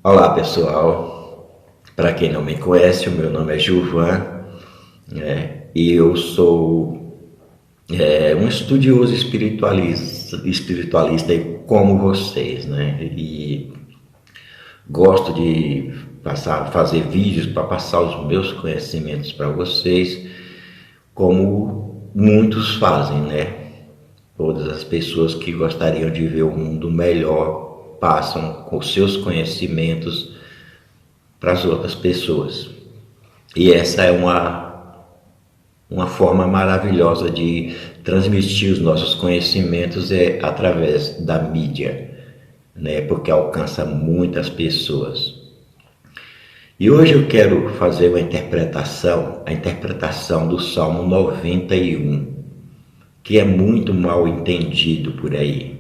Olá pessoal, para quem não me conhece, o meu nome é Gilvan, e eu sou um estudioso espiritualista como vocês, né? E gosto de fazer vídeos para passar os meus conhecimentos para vocês, como muitos fazem, né? Todas as pessoas que gostariam de ver o mundo melhor passam com seus conhecimentos para as outras pessoas. E essa é uma forma maravilhosa de transmitir os nossos conhecimentos através da mídia, né? Porque alcança muitas pessoas. E hoje eu quero fazer a interpretação do Salmo 91, que é muito mal entendido por aí.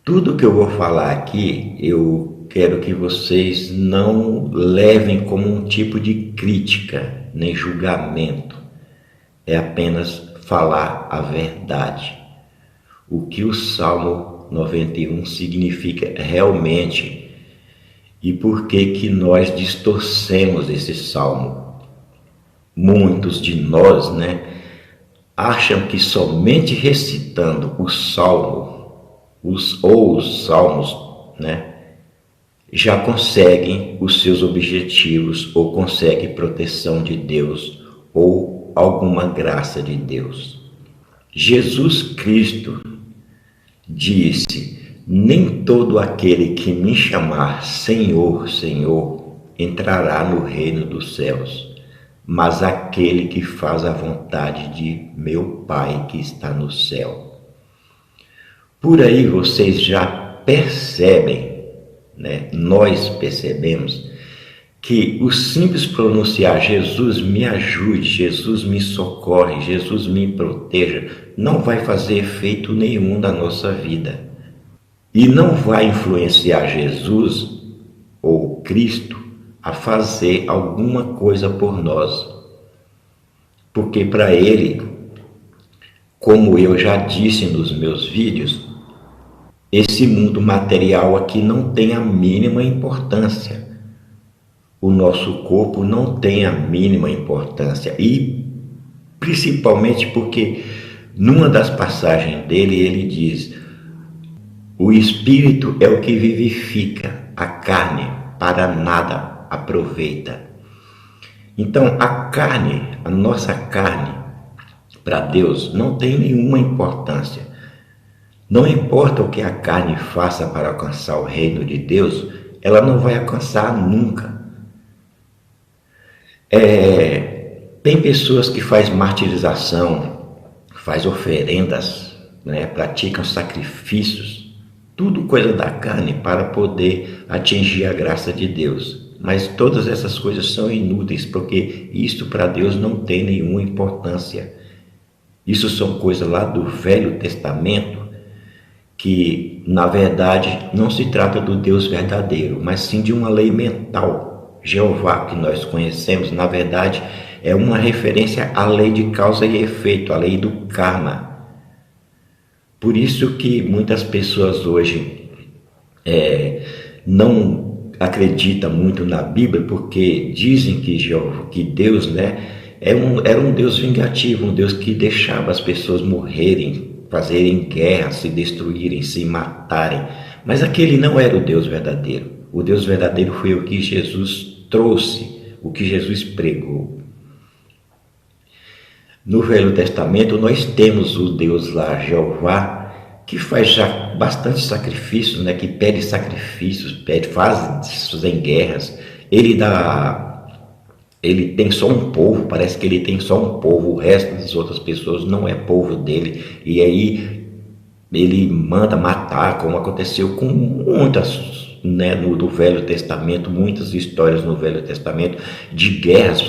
Tudo que eu vou falar aqui, eu quero que vocês não levem como um tipo de crítica, nem julgamento. É apenas falar a verdade. O que o Salmo 91 significa realmente e por que nós distorcemos esse salmo. Muitos de nós, né, acham que somente recitando o salmo os salmos, né, já conseguem os seus objetivos ou conseguem proteção de Deus ou alguma graça de Deus. Jesus Cristo disse: nem todo aquele que me chamar Senhor, Senhor, entrará no reino dos céus, mas aquele que faz a vontade de meu Pai que está no céu. Por aí vocês já percebem, né? Nós percebemos que o simples pronunciar Jesus me ajude, Jesus me socorre, Jesus me proteja, não vai fazer efeito nenhum na nossa vida. E não vai influenciar Jesus ou Cristo a fazer alguma coisa por nós. Porque para Ele, como eu já disse nos meus vídeos, esse mundo material aqui não tem a mínima importância. O nosso corpo não tem a mínima importância. E principalmente porque numa das passagens dele ele diz: o espírito é o que vivifica, a carne para nada aproveita. Então a nossa carne, para Deus não tem nenhuma importância. Não importa o que a carne faça para alcançar o reino de Deus, ela não vai alcançar nunca. Tem pessoas que fazem martirização, faz oferendas, né, praticam sacrifícios, tudo coisa da carne para poder atingir a graça de Deus. Mas todas essas coisas são inúteis, porque isto para Deus não tem nenhuma importância. Isso são coisas lá do Velho Testamento, que na verdade não se trata do Deus verdadeiro, mas sim de uma lei mental. Jeová, que nós conhecemos, na verdade é uma referência à lei de causa e efeito, à lei do karma. Por isso que muitas pessoas hoje não acreditam muito na Bíblia, porque dizem que Deus, né, era um Deus vingativo, um Deus que deixava as pessoas morrerem, fazerem guerra, se destruírem, se matarem. Mas aquele não era o Deus verdadeiro. O Deus verdadeiro foi o que Jesus trouxe, o que Jesus pregou. No Velho Testamento nós temos o Deus lá, Jeová, que faz já bastante sacrifícios, né? Que pede sacrifícios, fazem guerras. Ele tem só um povo, parece que ele tem só um povo, o resto das outras pessoas não é povo dele. E aí ele manda matar, como aconteceu com muitas, né, do Velho Testamento, muitas histórias no Velho Testamento de guerras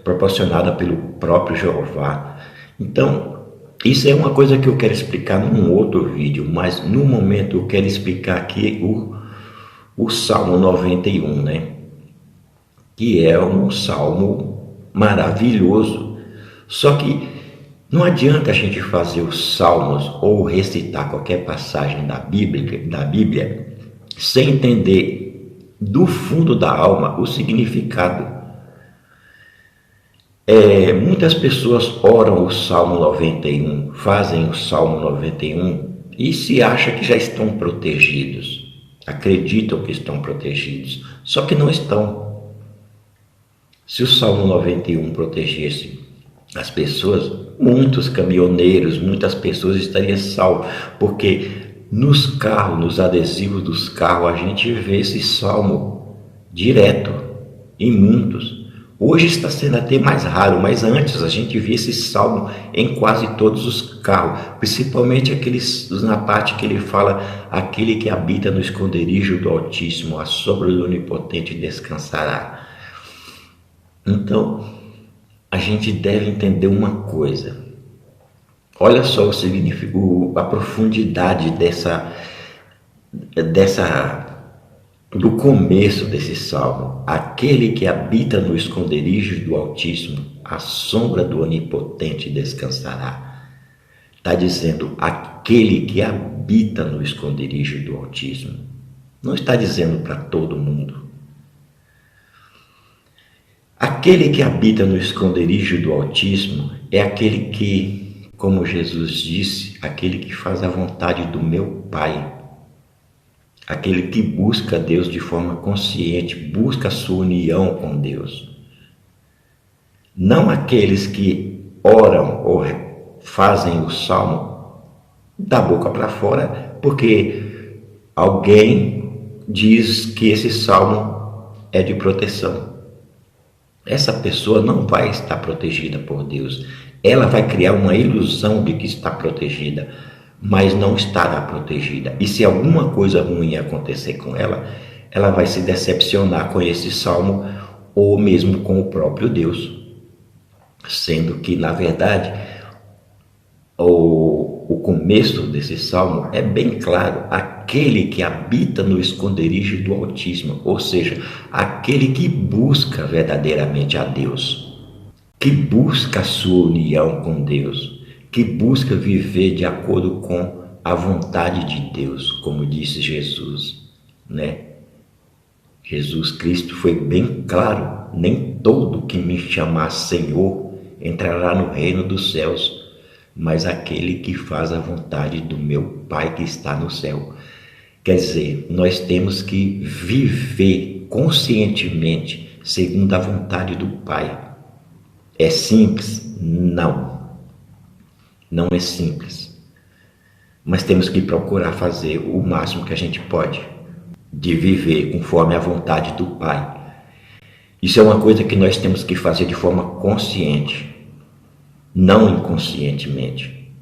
proporcionadas pelo próprio Jeová. Então, isso é uma coisa que eu quero explicar num outro vídeo, mas no momento eu quero explicar aqui o Salmo 91, né? Que é um salmo maravilhoso. Só que não adianta a gente fazer os salmos ou recitar qualquer passagem da Bíblia sem entender do fundo da alma o significado. Muitas pessoas oram o Salmo 91, fazem o Salmo 91 e se acham que já estão protegidos, acreditam que estão protegidos, só que não estão. Se o Salmo 91 protegesse as pessoas, muitos caminhoneiros, muitas pessoas estariam salvos, porque nos carros, nos adesivos dos carros, a gente vê esse salmo direto, em muitos. Hoje está sendo até mais raro, mas antes a gente via esse salmo em quase todos os carros, principalmente aqueles na parte que ele fala: aquele que habita no esconderijo do Altíssimo, à sombra do Onipotente descansará. Então, a gente deve entender uma coisa. Olha só o significado, a profundidade do começo desse salmo. Aquele que habita no esconderijo do Altíssimo, à sombra do Onipotente descansará. Está dizendo aquele que habita no esconderijo do Altíssimo. Não está dizendo para todo mundo. Aquele que habita no esconderijo do Altíssimo é aquele que, como Jesus disse, aquele que faz a vontade do meu Pai. Aquele que busca Deus de forma consciente, busca a sua união com Deus. Não aqueles que oram ou fazem o salmo da boca para fora, porque alguém diz que esse salmo é de proteção. Essa pessoa não vai estar protegida por Deus. Ela vai criar uma ilusão de que está protegida, mas não estará protegida. E se alguma coisa ruim acontecer com ela, ela vai se decepcionar com esse salmo ou mesmo com o próprio Deus. Sendo que, na verdade, o começo desse salmo é bem claro: aquele que habita no esconderijo do Altíssimo, ou seja, aquele que busca verdadeiramente a Deus, que busca a sua união com Deus, que busca viver de acordo com a vontade de Deus, como disse Jesus, né? Jesus Cristo foi bem claro: nem todo que me chamar Senhor entrará no reino dos céus, mas aquele que faz a vontade do meu Pai que está no céu. Quer dizer, nós temos que viver conscientemente segundo a vontade do Pai. É simples? Não. Não é simples, mas temos que procurar fazer o máximo que a gente pode, de viver conforme a vontade do Pai. Isso é uma coisa que nós temos que fazer de forma consciente, não inconscientemente,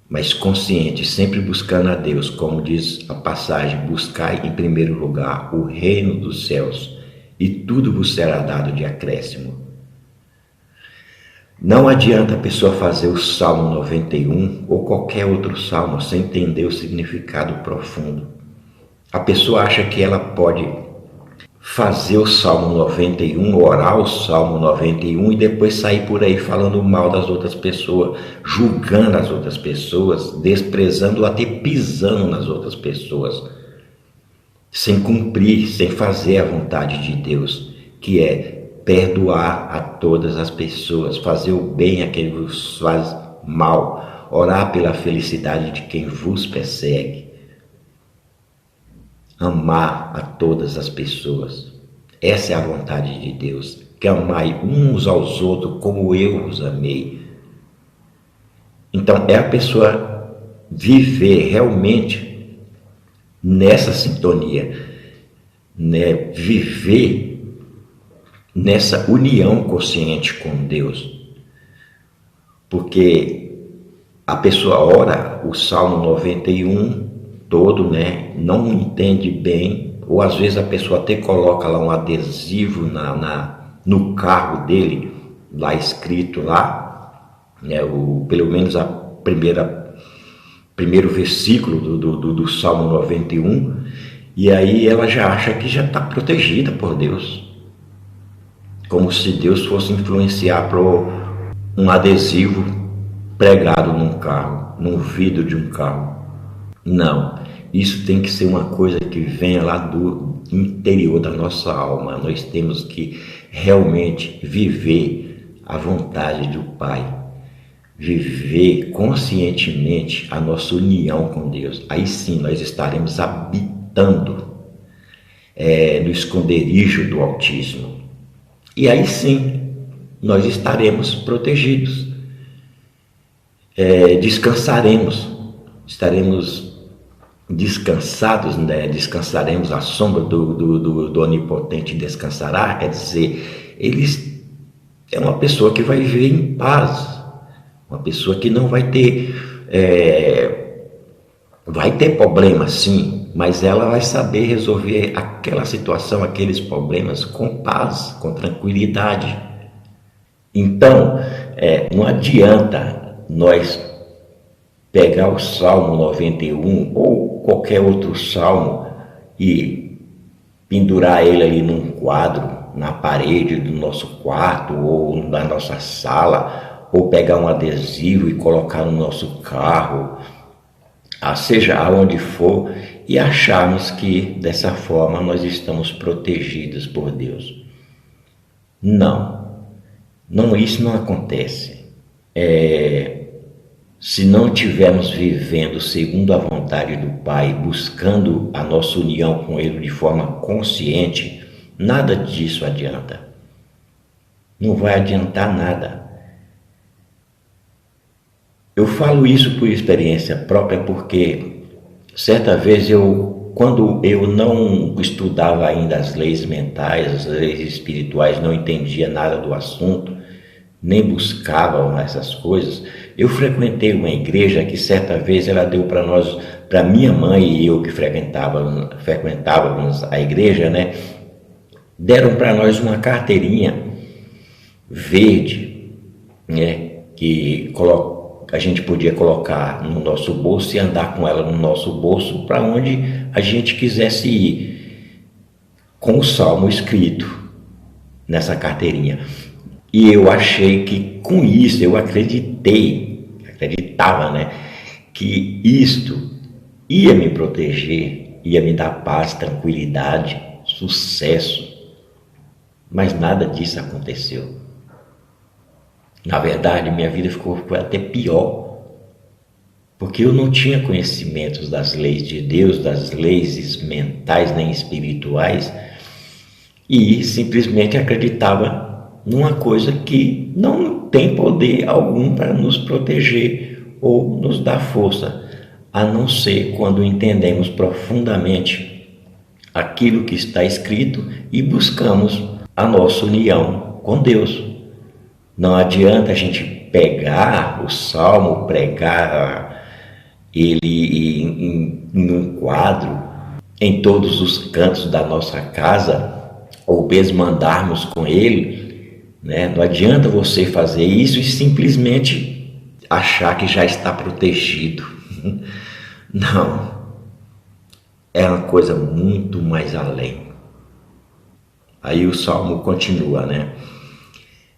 mas consciente, sempre buscando a Deus, como diz a passagem: buscai em primeiro lugar o reino dos céus, e tudo vos será dado de acréscimo. Não adianta a pessoa fazer o Salmo 91 ou qualquer outro salmo sem entender o significado profundo. A pessoa acha que ela pode fazer o Salmo 91, orar o Salmo 91 e depois sair por aí falando mal das outras pessoas, julgando as outras pessoas, desprezando ou até pisando nas outras pessoas, sem cumprir, sem fazer a vontade de Deus, que é perdoar a todas as pessoas, fazer o bem a quem vos faz mal, orar pela felicidade de quem vos persegue, amar a todas as pessoas. Essa é a vontade de Deus, que amai uns aos outros como eu os amei. Então é a pessoa viver realmente nessa sintonia, né? Viver nessa união consciente com Deus, porque a pessoa ora o Salmo 91 todo, né? Não entende bem, ou às vezes a pessoa até coloca lá um adesivo no carro dele, lá escrito lá, né? Pelo menos primeiro versículo do Salmo 91, e aí ela já acha que já está protegida por Deus, como se Deus fosse influenciar para um adesivo pregado num carro, num vidro de um carro. Não, Isso tem que ser uma coisa que venha lá do interior da nossa alma. Nós temos que realmente viver a vontade do Pai, viver conscientemente a nossa união com Deus. Aí sim nós estaremos habitando no esconderijo do Altíssimo. E aí sim nós estaremos protegidos, descansaremos, estaremos descansados, né? Descansaremos à sombra do Onipotente descansará, quer dizer, ele é uma pessoa que vai viver em paz, uma pessoa que não vai ter, vai ter problemas sim, mas ela vai saber resolver aquela situação, aqueles problemas com paz, com tranquilidade. Então, não adianta nós pegar o Salmo 91 ou qualquer outro salmo e pendurar ele ali num quadro, na parede do nosso quarto ou da nossa sala, ou pegar um adesivo e colocar no nosso carro, seja aonde for, e acharmos que dessa forma nós estamos protegidos por Deus. Não, isso não acontece. Se não estivermos vivendo segundo a vontade do Pai, buscando a nossa união com Ele de forma consciente, nada disso adianta. Não vai adiantar nada. Eu falo isso por experiência própria porque certa vez quando eu não estudava ainda as leis mentais, as leis espirituais, não entendia nada do assunto, nem buscava essas coisas, eu frequentei uma igreja que certa vez ela deu para nós, para minha mãe e eu que frequentávamos a igreja, né? Deram para nós uma carteirinha verde, né? Que a gente podia colocar no nosso bolso e andar com ela no nosso bolso para onde a gente quisesse ir, com o salmo escrito nessa carteirinha. E eu achei que com isso, eu acreditava, né, que isto ia me proteger, ia me dar paz, tranquilidade, sucesso. Mas nada disso aconteceu. Na verdade, minha vida ficou até pior, porque eu não tinha conhecimentos das leis de Deus, das leis mentais nem espirituais, e simplesmente acreditava numa coisa que não tem poder algum para nos proteger ou nos dar força, a não ser quando entendemos profundamente aquilo que está escrito e buscamos a nossa união com Deus. Não adianta a gente pegar o salmo, pregar ele em um quadro, em todos os cantos da nossa casa, ou mesmo andarmos com ele, né? Não adianta você fazer isso e simplesmente achar que já está protegido. Não, é uma coisa muito mais além. Aí o salmo continua, né?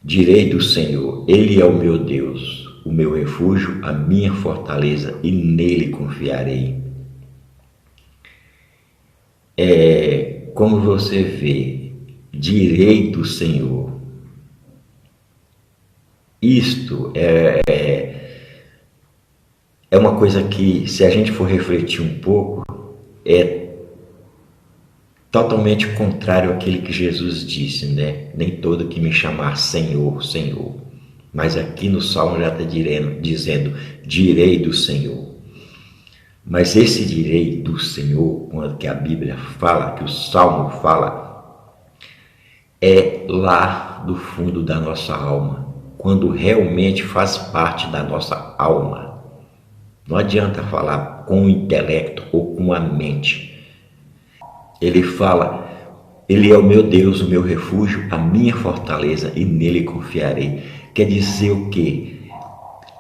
Direi do Senhor, Ele é o meu Deus, o meu refúgio, a minha fortaleza, e nele confiarei. Como você vê, direi do Senhor. Isto é uma coisa que, se a gente for refletir um pouco, é totalmente contrário àquele que Jesus disse, né? Nem todo que me chamar Senhor, Senhor. Mas aqui no Salmo já está dizendo, direi do Senhor. Mas esse direi do Senhor, quando que a Bíblia fala, que o Salmo fala, é lá do fundo da nossa alma, quando realmente faz parte da nossa alma. Não adianta falar com o intelecto ou com a mente. Ele fala, Ele é o meu Deus, o meu refúgio, a minha fortaleza, e nele confiarei. Quer dizer o quê?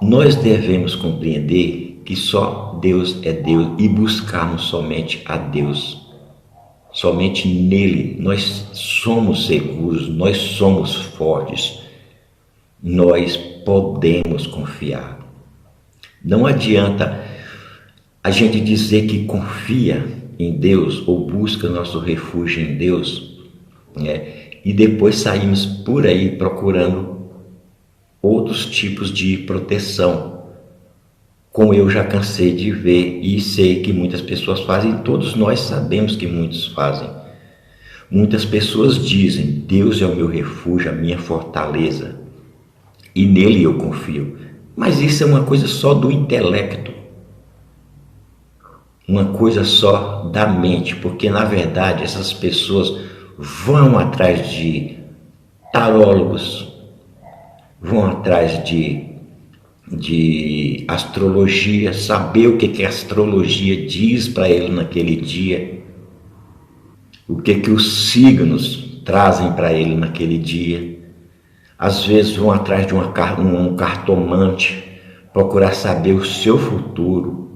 Nós devemos compreender que só Deus é Deus e buscarmos somente a Deus. Somente nele nós somos seguros, nós somos fortes, nós podemos confiar. Não adianta A gente dizer que confia em Deus ou busca nosso refúgio em Deus, né? E depois saímos por aí procurando outros tipos de proteção, como eu já cansei de ver e sei que muitas pessoas fazem, todos nós sabemos que muitos fazem. Muitas pessoas dizem: Deus é o meu refúgio, a minha fortaleza, e nele eu confio. Mas isso é uma coisa só do intelecto, uma coisa só da mente, porque na verdade essas pessoas vão atrás de tarólogos, vão atrás de astrologia, saber o que a astrologia diz para ele naquele dia, o que os signos trazem para ele naquele dia. Às vezes vão atrás de um cartomante, procurar saber o seu futuro,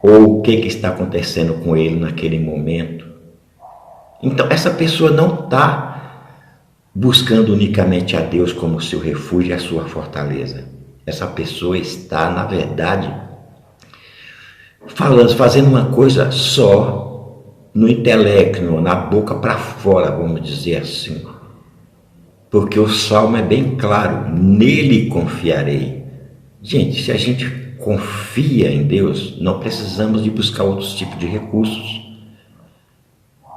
ou o que está acontecendo com ele naquele momento. Então essa pessoa não está buscando unicamente a Deus como seu refúgio e a sua fortaleza. Essa pessoa está, na verdade, fazendo uma coisa só no intelecto, na boca para fora, vamos dizer assim. Porque o Salmo é bem claro: nele confiarei. Gente, se a gente confia em Deus, não precisamos de buscar outros tipos de recursos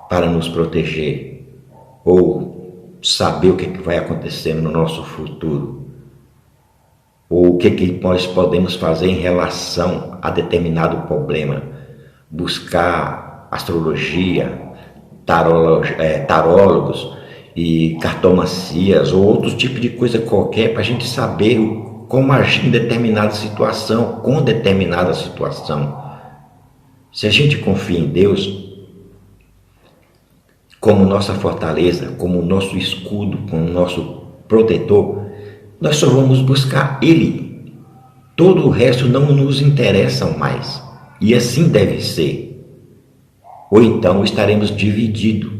para nos proteger ou saber o que vai acontecer no nosso futuro, ou o que nós podemos fazer em relação a determinado problema. Buscar astrologia, tarólogos e cartomancias ou outro tipo de coisa qualquer para a gente saber como agir em determinada situação, com determinada situação. Se a gente confia em Deus como nossa fortaleza, como nosso escudo, como nosso protetor, nós só vamos buscar Ele. Todo o resto não nos interessa mais. E assim deve ser. Ou então estaremos divididos.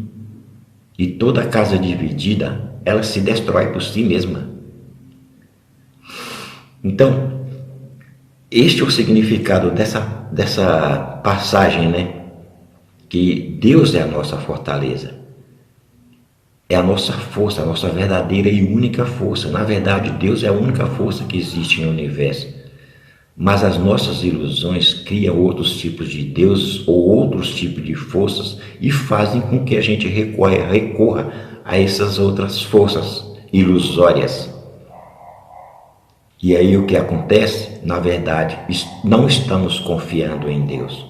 E toda casa dividida, ela se destrói por si mesma. Então, este é o significado dessa passagem, né? Que Deus é a nossa fortaleza. É a nossa força, a nossa verdadeira e única força. Na verdade, Deus é a única força que existe no universo. Mas as nossas ilusões criam outros tipos de deuses ou outros tipos de forças e fazem com que a gente recorra a essas outras forças ilusórias. E aí o que acontece? Na verdade, não estamos confiando em Deus.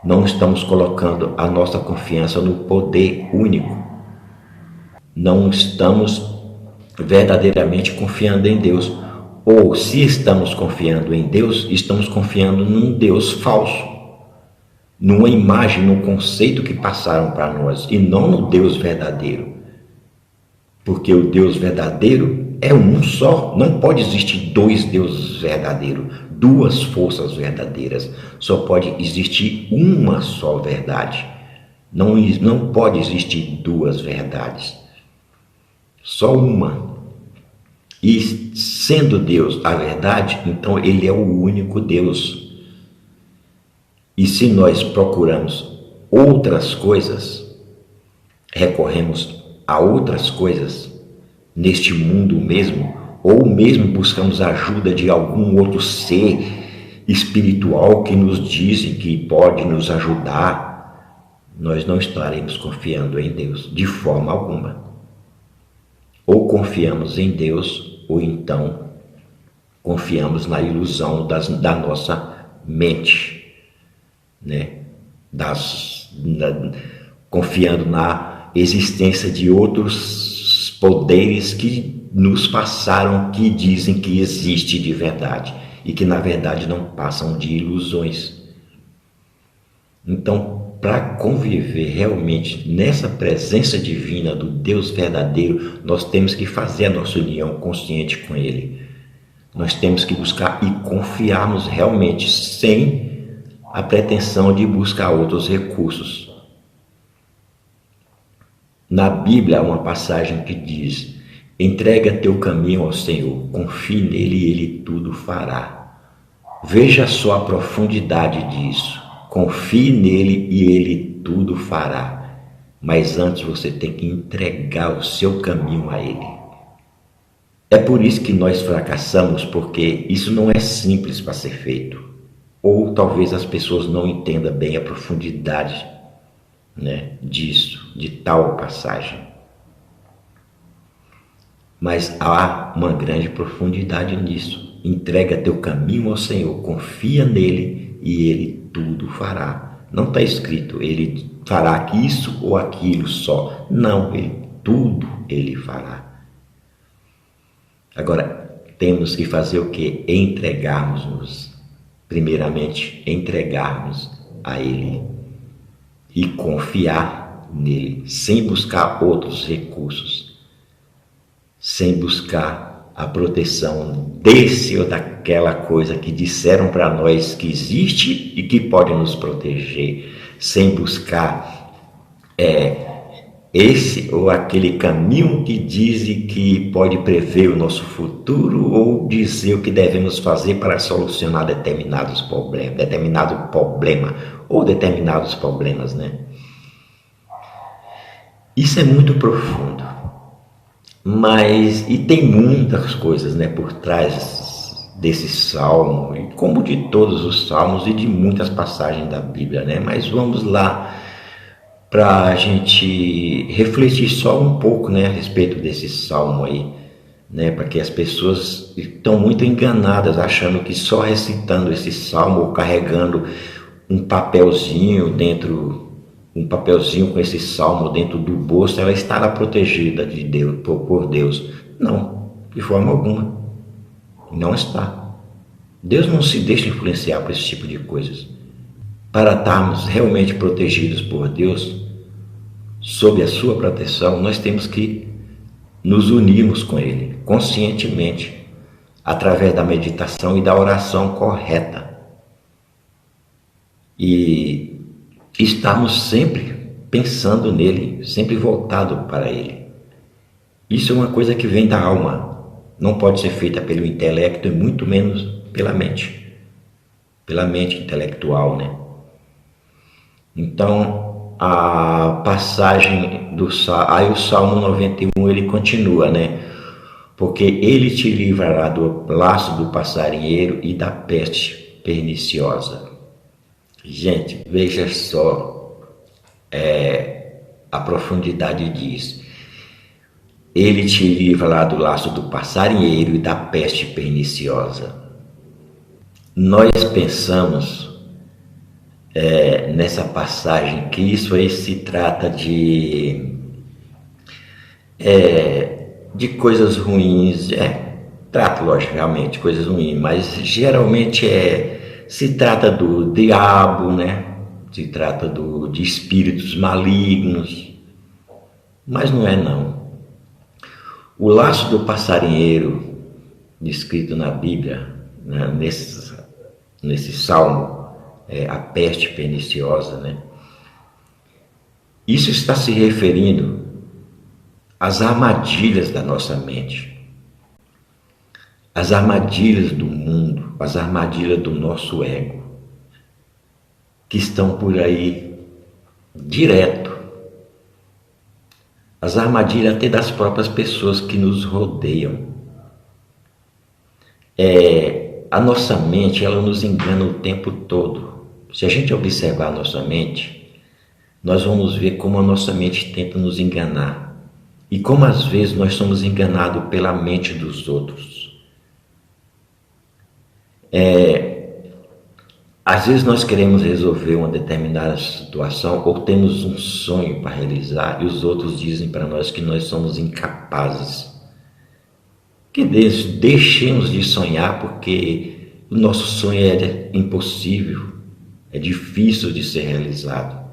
Não estamos colocando a nossa confiança no poder único. Não estamos verdadeiramente confiando em Deus. Ou, se estamos confiando em Deus, estamos confiando num Deus falso, numa imagem, num conceito que passaram para nós, e não no Deus verdadeiro. Porque o Deus verdadeiro é um só, não pode existir dois deuses verdadeiros, duas forças verdadeiras, só pode existir uma só verdade. Não pode existir duas verdades, só uma. E sendo Deus a verdade, então Ele é o único Deus. E se nós procuramos outras coisas, recorremos a outras coisas neste mundo mesmo, ou mesmo buscamos a ajuda de algum outro ser espiritual que nos dizem que pode nos ajudar, nós não estaremos confiando em Deus de forma alguma. Ou confiamos em Deus, ou então confiamos na ilusão da nossa mente, né? Confiando na existência de outros poderes que nos passaram, que dizem que existe de verdade e que na verdade não passam de ilusões. Então, para conviver realmente nessa presença divina do Deus verdadeiro, nós temos que fazer a nossa união consciente com Ele. Nós temos que buscar e confiarmos realmente, sem a pretensão de buscar outros recursos. Na Bíblia há uma passagem que diz: entrega teu caminho ao Senhor, confie nele e Ele tudo fará. Veja só a profundidade disso. Confie nele e ele tudo fará. Mas antes você tem que entregar o seu caminho a ele. É por isso que nós fracassamos, porque isso não é simples para ser feito. Ou talvez as pessoas não entendam bem a profundidade, né, disso, de tal passagem. Mas há uma grande profundidade nisso. Entrega teu caminho ao Senhor, confia nele e ele tudo fará. Não está escrito, ele fará isso ou aquilo só. Não, tudo ele fará. Agora, temos que fazer o quê? Entregarmos-nos. Primeiramente, entregarmos a ele e confiar nele, sem buscar outros recursos, sem buscar a proteção desse ou daquela coisa que disseram para nós que existe e que pode nos proteger, sem buscar esse ou aquele caminho que diz que pode prever o nosso futuro ou dizer o que devemos fazer para solucionar determinado problema ou determinados problemas, né? Isso é muito profundo, e tem muitas coisas, né, por trás desse salmo, como de todos os salmos e de muitas passagens da Bíblia, né? Mas vamos lá para a gente refletir só um pouco, né, a respeito desse salmo aí, né, porque as pessoas estão muito enganadas achando que só recitando esse salmo ou carregando um papelzinho com esse salmo dentro do bolso, ela estará protegida de Deus, por Deus. Não, de forma alguma. Não está. Deus não se deixa influenciar por esse tipo de coisas. Para estarmos realmente protegidos por Deus, sob a sua proteção, nós temos que nos unirmos com Ele, conscientemente, através da meditação e da oração correta. E estamos sempre pensando nele, sempre voltado para Ele. Isso é uma coisa que vem da alma, não pode ser feita pelo intelecto e muito menos pela mente intelectual, né? Então, a passagem do aí o Salmo 91 ele continua, né? Porque ele te livrará do laço do passarinheiro e da peste perniciosa. Gente, veja só a profundidade disso. Ele te livrará do laço do passarinheiro e da peste perniciosa. Nós pensamos nessa passagem que isso aí se trata de coisas ruins, trata logicamente coisas ruins, mas geralmente se trata do diabo, né? Se trata de espíritos malignos, mas não é não. O laço do passarinheiro, descrito na Bíblia, né, nesse salmo, a peste perniciosa, né? Isso está se referindo às armadilhas da nossa mente, as armadilhas do mundo, as armadilhas do nosso ego, que estão por aí direto, as armadilhas até das próprias pessoas que nos rodeiam. A nossa mente, ela nos engana o tempo todo. Se a gente observar a nossa mente, nós vamos ver como a nossa mente tenta nos enganar e como às vezes nós somos enganados pela mente dos outros. Às vezes nós queremos resolver uma determinada situação ou temos um sonho para realizar e os outros dizem para nós que nós somos incapazes. Que deixemos de sonhar porque o nosso sonho é impossível, é difícil de ser realizado.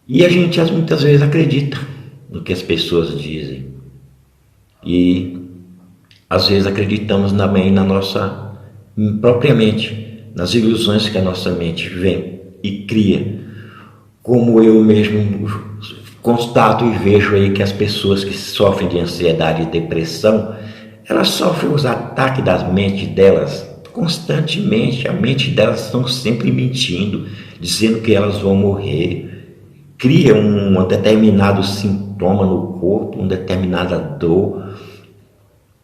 E a gente muitas vezes acredita no que as pessoas dizem e às vezes acreditamos também na nossa própria mente, nas ilusões que a nossa mente vem e cria, como eu mesmo constato e vejo aí que as pessoas que sofrem de ansiedade e depressão, elas sofrem os ataques das mentes delas constantemente. A mente delas estão sempre mentindo, dizendo que elas vão morrer. Cria um determinado sintoma no corpo, uma determinada dor,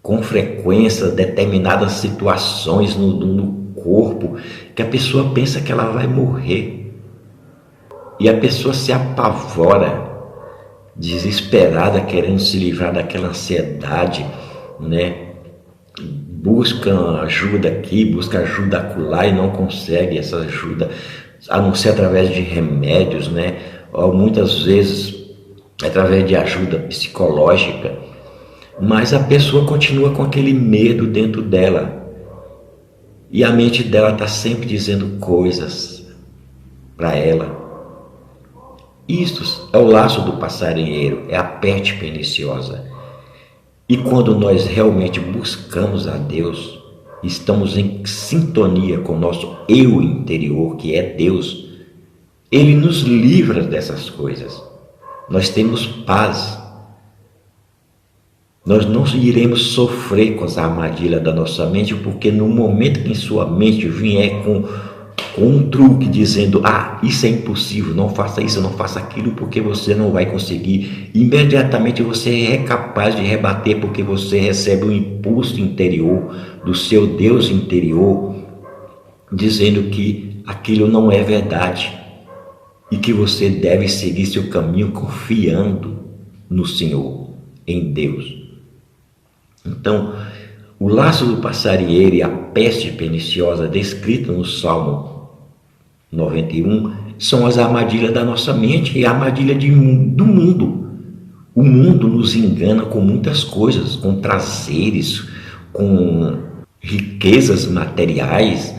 com frequência, determinadas situações no corpo, que a pessoa pensa que ela vai morrer. E a pessoa se apavora, desesperada, querendo se livrar daquela ansiedade, né? Busca ajuda aqui, busca ajuda acolá e não consegue essa ajuda, a não ser através de remédios, né? Ou muitas vezes através de ajuda psicológica, mas a pessoa continua com aquele medo dentro dela e a mente dela está sempre dizendo coisas para ela. Isso é o laço do passarinheiro, é a peste perniciosa. E quando nós realmente buscamos a Deus, estamos em sintonia com o nosso eu interior, que é Deus, Ele nos livra dessas coisas. Nós temos paz. Nós não iremos sofrer com as armadilhas da nossa mente, porque no momento que em sua mente vier com um truque dizendo: ah, isso é impossível, não faça isso, não faça aquilo, porque você não vai conseguir, imediatamente você é capaz de rebater, porque você recebe um impulso interior do seu Deus interior, dizendo que aquilo não é verdade e que você deve seguir seu caminho confiando no Senhor, em Deus. Então, o laço do passarinheiro e a peste perniciosa descrita no Salmo 91 são as armadilhas da nossa mente e a armadilha do mundo. O mundo nos engana com muitas coisas, com prazeres, com riquezas materiais,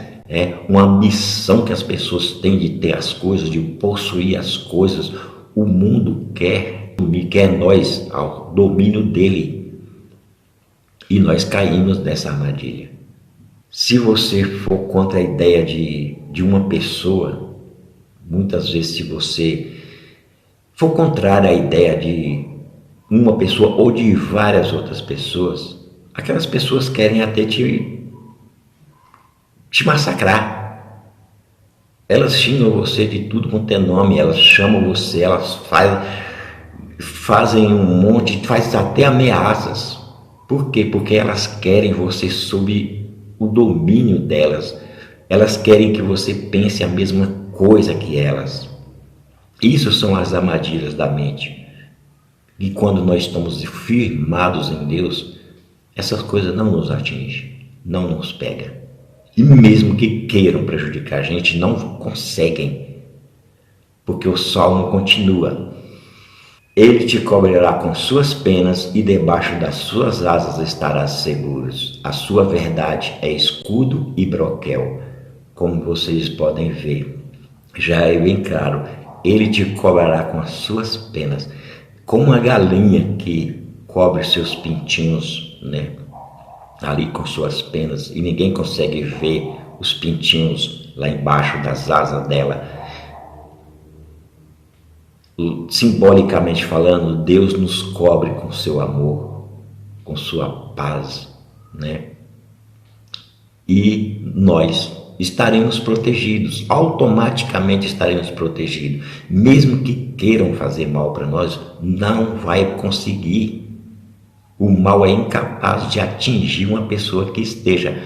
uma ambição que as pessoas têm de ter as coisas, de possuir as coisas. O mundo quer nós ao domínio dele. E nós caímos nessa armadilha. Se você for contra a ideia de uma pessoa, muitas vezes se você for contrário à ideia de uma pessoa ou de várias outras pessoas, aquelas pessoas querem até te massacrar. Elas xingam você de tudo quanto é nome, elas chamam você, elas fazem um monte, fazem até ameaças. Por quê? Porque elas querem você sob o domínio delas. Elas querem que você pense a mesma coisa que elas. Isso são as armadilhas da mente. E quando nós estamos firmados em Deus, essas coisas não nos atingem, não nos pegam. E mesmo que queiram prejudicar a gente, não conseguem. Porque o Salmo continua: Ele te cobrirá com suas penas e debaixo das suas asas estarás seguros. A sua verdade é escudo e broquel. Como vocês podem ver, já é bem claro. Ele te cobrirá com as suas penas. Como uma galinha que cobre seus pintinhos, né? Ali com suas penas, e ninguém consegue ver os pintinhos lá embaixo das asas dela. Simbolicamente falando, Deus nos cobre com seu amor, com sua paz, né? E nós estaremos protegidos, automaticamente estaremos protegidos. Mesmo que queiram fazer mal para nós, não vai conseguir. O mal é incapaz de atingir uma pessoa que esteja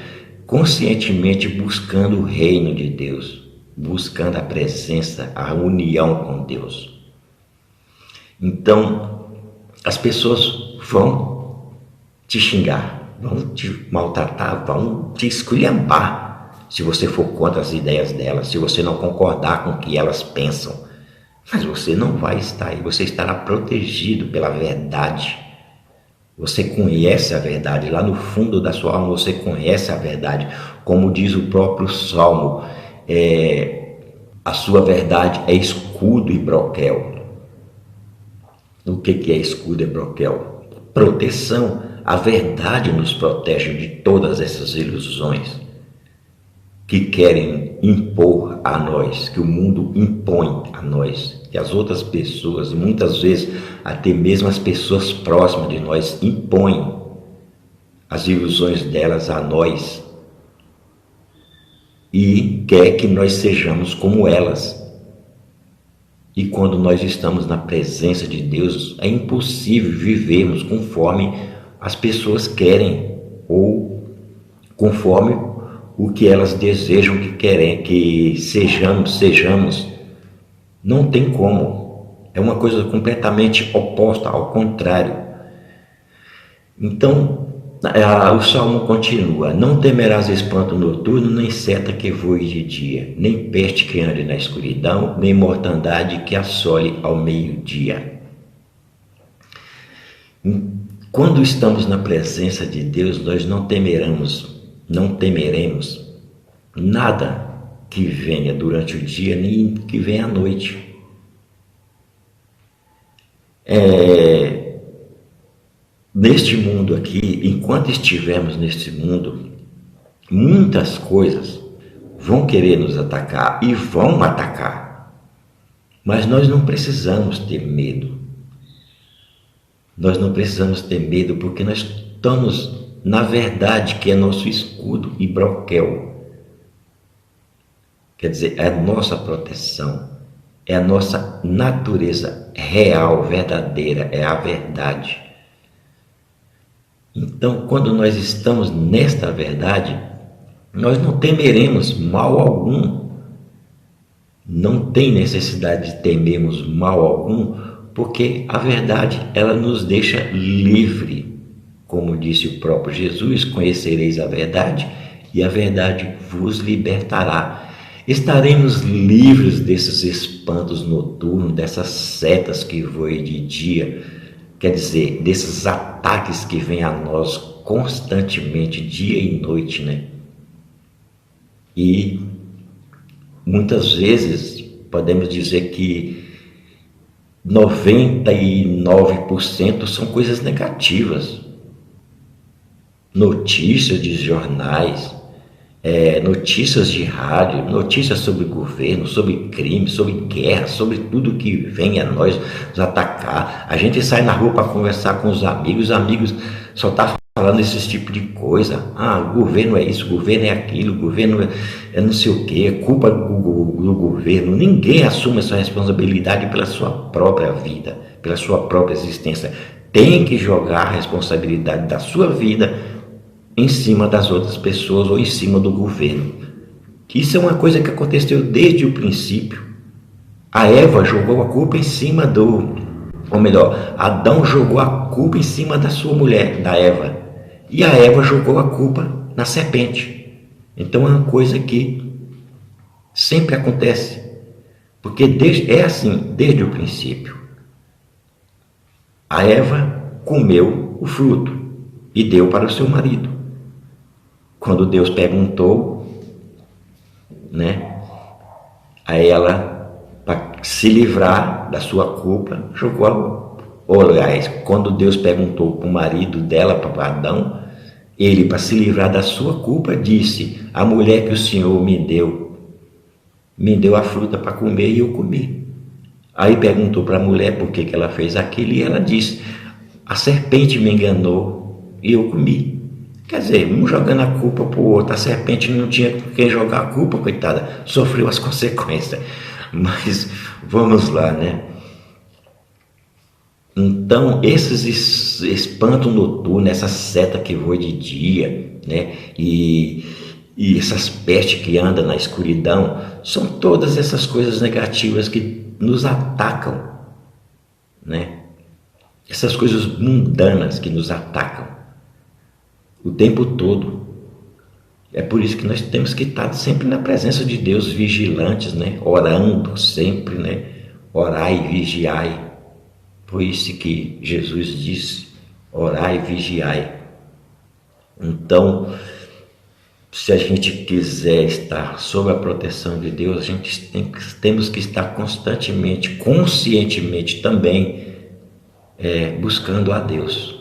conscientemente buscando o reino de Deus, buscando a presença, a união com Deus. Então, as pessoas vão te xingar, vão te maltratar, vão te esculhambar, se você for contra as ideias delas, se você não concordar com o que elas pensam. Mas você não vai estar aí, você estará protegido pela verdade. Você conhece a verdade, lá no fundo da sua alma você conhece a verdade. Como diz o próprio Salmo, a sua verdade é escudo e broquel. O que é escudo e broquel? Proteção. A verdade nos protege de todas essas ilusões que querem impor a nós, que o mundo impõe a nós, que as outras pessoas, muitas vezes até mesmo as pessoas próximas de nós, impõem as ilusões delas a nós. e quer que nós sejamos como elas. E quando nós estamos na presença de Deus, é impossível vivermos conforme as pessoas querem ou conforme o que elas desejam que querem que sejamos. Não tem como. É uma coisa completamente oposta, ao contrário. Então, o Salmo continua: não temerás espanto noturno, nem seta que voe de dia, nem peste que ande na escuridão, nem mortandade que assole ao meio-dia. Quando estamos na presença de Deus, nós não temeremos nada que venha durante o dia, nem que venha à noite. Neste mundo aqui, enquanto estivermos neste mundo, muitas coisas vão querer nos atacar e vão atacar. Mas nós não precisamos ter medo. Nós não precisamos ter medo porque nós estamos na verdade, que é nosso escudo e broquel. Quer dizer, é a nossa proteção, é a nossa natureza real, verdadeira, é a verdade. Então, quando nós estamos nesta verdade, nós não temeremos mal algum. Não tem necessidade de temermos mal algum, porque a verdade, ela nos deixa livre. Como disse o próprio Jesus: conhecereis a verdade e a verdade vos libertará. Estaremos livres desses espantos noturnos, dessas setas que voem de dia, quer dizer, desses ataques que vêm a nós constantemente, dia e noite, né? E muitas vezes podemos dizer que 99% são coisas negativas. Notícias de jornais, notícias de rádio, notícias sobre governo, sobre crime, sobre guerra, sobre tudo que vem a nós nos atacar. A gente sai na rua para conversar com os amigos só estão falando esse tipo de coisa. O governo é isso, o governo é aquilo, o governo é não sei o que, é culpa do governo. Ninguém assume essa responsabilidade pela sua própria vida, pela sua própria existência. Tem que jogar a responsabilidade da sua vida em cima das outras pessoas ou em cima do governo. Isso é uma coisa que aconteceu desde o princípio. A Eva jogou a culpa em cima Adão jogou a culpa em cima da sua mulher, da Eva. E a Eva jogou a culpa na serpente. Então é uma coisa que sempre acontece. Porque é assim desde o princípio. A Eva comeu o fruto e deu para o seu marido. Quando Deus perguntou, a ela, para se livrar da sua culpa, quando Deus perguntou para o marido dela, para Adão, ele, para se livrar da sua culpa, disse: a mulher que o Senhor me deu a fruta para comer e eu comi. Aí perguntou para a mulher por que ela fez aquilo e ela disse: a serpente me enganou e eu comi. Quer dizer, um jogando a culpa para o outro. A serpente não tinha quem jogar a culpa, coitada, sofreu as consequências. Mas vamos lá, Então, esses espantos noturnos, essa seta que voa de dia, e essas pestes que andam na escuridão, são todas essas coisas negativas que nos atacam, Essas coisas mundanas que nos atacam o tempo todo. É por isso que nós temos que estar sempre na presença de Deus, vigilantes, orando sempre, orai e vigiai. Foi isso que Jesus disse: orai e vigiai. Então, se a gente quiser estar sob a proteção de Deus, a gente temos que estar constantemente, conscientemente também, buscando a Deus,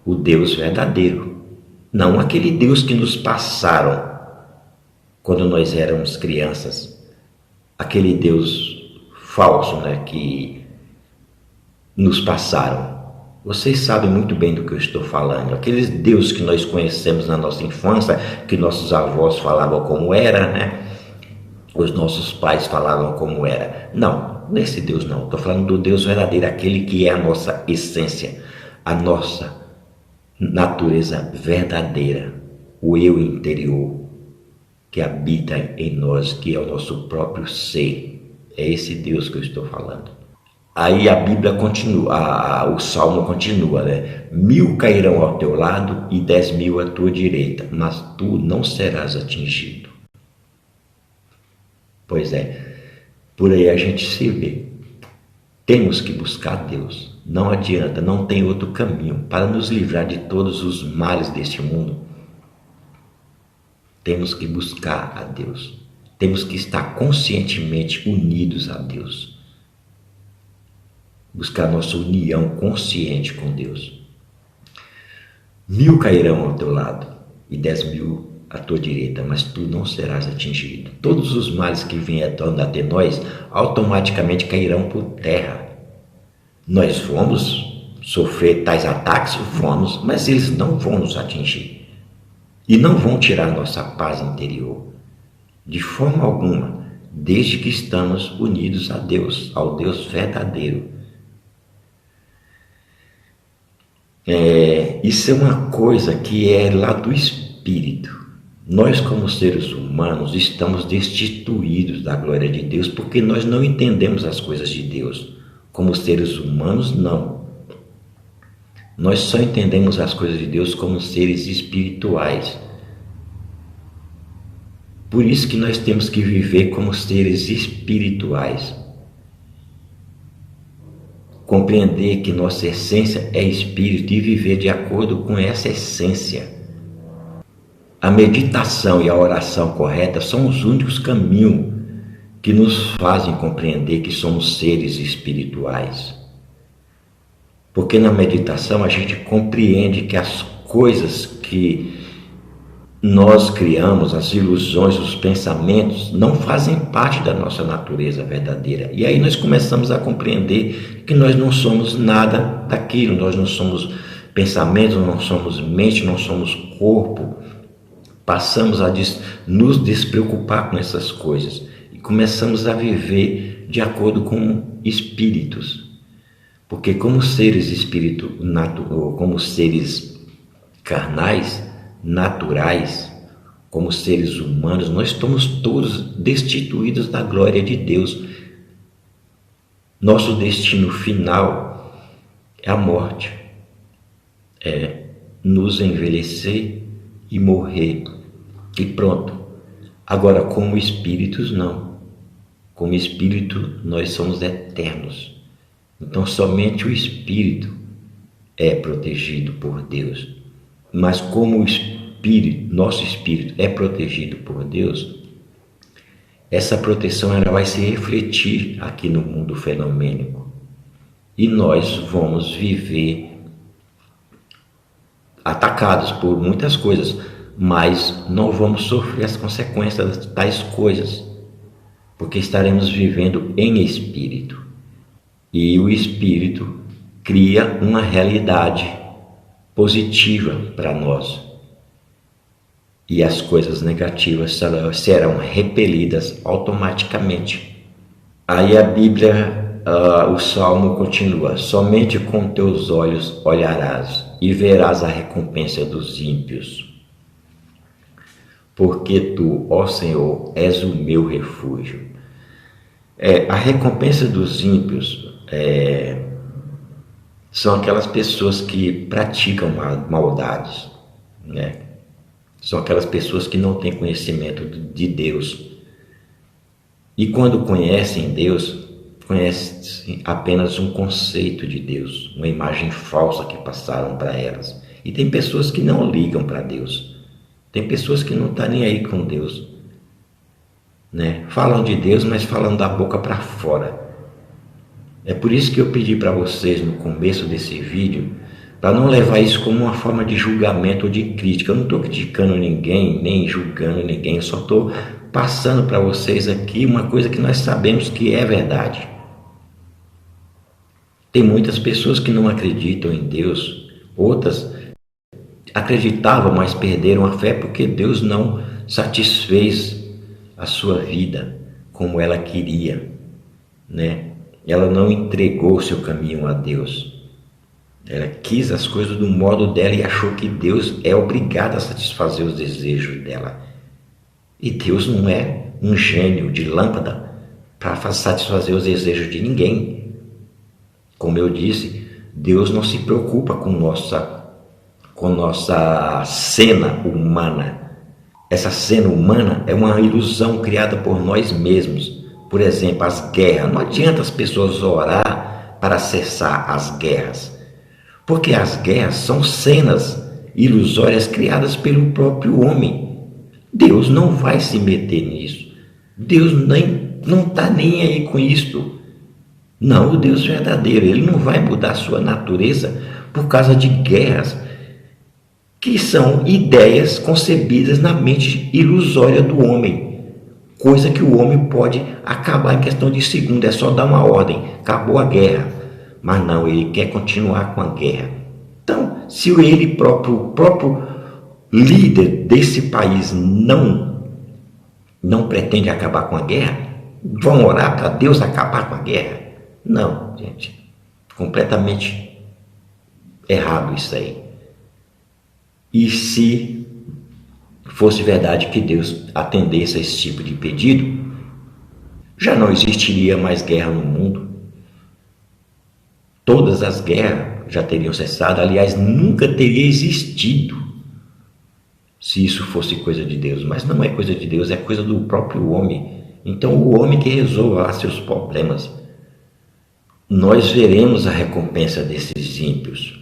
o Deus verdadeiro, não aquele Deus que nos passaram quando nós éramos crianças, aquele Deus falso, que nos passaram. Vocês sabem muito bem do que eu estou falando. Aqueles deuses que nós conhecemos na nossa infância, que nossos avós falavam como era, né? Os nossos pais falavam como era. Não, nesse Deus não. Estou falando do Deus verdadeiro, aquele que é a nossa essência, a nossa natureza verdadeira, o eu interior que habita em nós, que é o nosso próprio ser. É esse Deus que eu estou falando. Aí a Bíblia continua, o Salmo continua, né? 1000 cairão ao teu lado e 10.000 à tua direita, mas tu não serás atingido. Pois é, por aí a gente se vê. Temos que buscar Deus. Não adianta, não tem outro caminho para nos livrar de todos os males deste mundo. Temos que buscar a Deus. Temos que estar conscientemente unidos a Deus. Buscar nossa união consciente com Deus. 1000 cairão ao teu lado e 10.000 à tua direita, mas tu não serás atingido. Todos os males que vêm até nós automaticamente cairão por terra. Nós vamos sofrer tais ataques? Vamos, mas eles não vão nos atingir. E não vão tirar nossa paz interior. De forma alguma, desde que estamos unidos a Deus, ao Deus verdadeiro. Isso é uma coisa que é lá do espírito. Nós, como seres humanos, estamos destituídos da glória de Deus porque nós não entendemos as coisas de Deus. Como seres humanos, não. Nós só entendemos as coisas de Deus como seres espirituais. Por isso que nós temos que viver como seres espirituais. Compreender que nossa essência é espírito e viver de acordo com essa essência. A meditação e a oração correta são os únicos caminhos que nos fazem compreender que somos seres espirituais. Porque na meditação a gente compreende que as coisas que nós criamos, as ilusões, os pensamentos, não fazem parte da nossa natureza verdadeira. E aí nós começamos a compreender que nós não somos nada daquilo, nós não somos pensamento, não somos mente, não somos corpo. Passamos a nos despreocupar com essas coisas e começamos a viver de acordo com espíritos. Porque como seres como seres carnais, naturais, como seres humanos, nós estamos todos destituídos da glória de Deus. Nosso destino final é a morte, é nos envelhecer e morrer e pronto. Agora, como espíritos, não. Como espírito, nós somos eternos. Então, somente o espírito é protegido por Deus. Mas como o espírito, nosso espírito é protegido por Deus, essa proteção ela vai se refletir aqui no mundo fenomênico. E nós vamos viver atacados por muitas coisas, mas não vamos sofrer as consequências tais coisas, porque estaremos vivendo em espírito. E o espírito cria uma realidade positiva para nós. E as coisas negativas serão repelidas automaticamente. Aí a Bíblia, o Salmo continua: somente com teus olhos olharás e verás a recompensa dos ímpios. Porque tu, ó Senhor, és o meu refúgio. A recompensa dos ímpios são aquelas pessoas que praticam maldades, né? São aquelas pessoas que não têm conhecimento de Deus. E quando conhecem Deus, conhecem apenas um conceito de Deus, uma imagem falsa que passaram para elas. E tem pessoas que não ligam para Deus. Tem pessoas que não estão nem aí com Deus, né? Falam de Deus, mas falam da boca para fora. É por isso que eu pedi para vocês no começo desse vídeo, para não levar isso como uma forma de julgamento ou de crítica. Eu não estou criticando ninguém, nem julgando ninguém, eu só estou passando para vocês aqui uma coisa que nós sabemos que é verdade. Tem muitas pessoas que não acreditam em Deus, outras acreditavam, mas perderam a fé porque Deus não satisfez a sua vida como ela queria, né? Ela não entregou seu caminho a Deus. Ela quis as coisas do modo dela e achou que Deus é obrigado a satisfazer os desejos dela. E Deus não é um gênio de lâmpada para satisfazer os desejos de ninguém. Como eu disse, Deus não se preocupa com nossa cena humana. Essa cena humana é uma ilusão criada por nós mesmos. Por exemplo, as guerras. Não adianta as pessoas orar para cessar as guerras, porque as guerras são cenas ilusórias criadas pelo próprio homem. Deus não vai se meter nisso. Deus não está nem aí com isto. Não, o Deus verdadeiro, ele não vai mudar sua natureza por causa de guerras, que são ideias concebidas na mente ilusória do homem, coisa que o homem pode acabar em questão de segundo, é só dar uma ordem, acabou a guerra. Mas não, ele quer continuar com a guerra. Então, se ele próprio, o próprio líder desse país não pretende acabar com a guerra, vão orar para Deus acabar com a guerra? Não, gente, completamente errado isso aí. E se fosse verdade que Deus atendesse a esse tipo de pedido, já não existiria mais guerra no mundo. Todas as guerras já teriam cessado, aliás, nunca teria existido se isso fosse coisa de Deus. Mas não é coisa de Deus, é coisa do próprio homem. Então o homem que resolva seus problemas. Nós veremos a recompensa desses ímpios,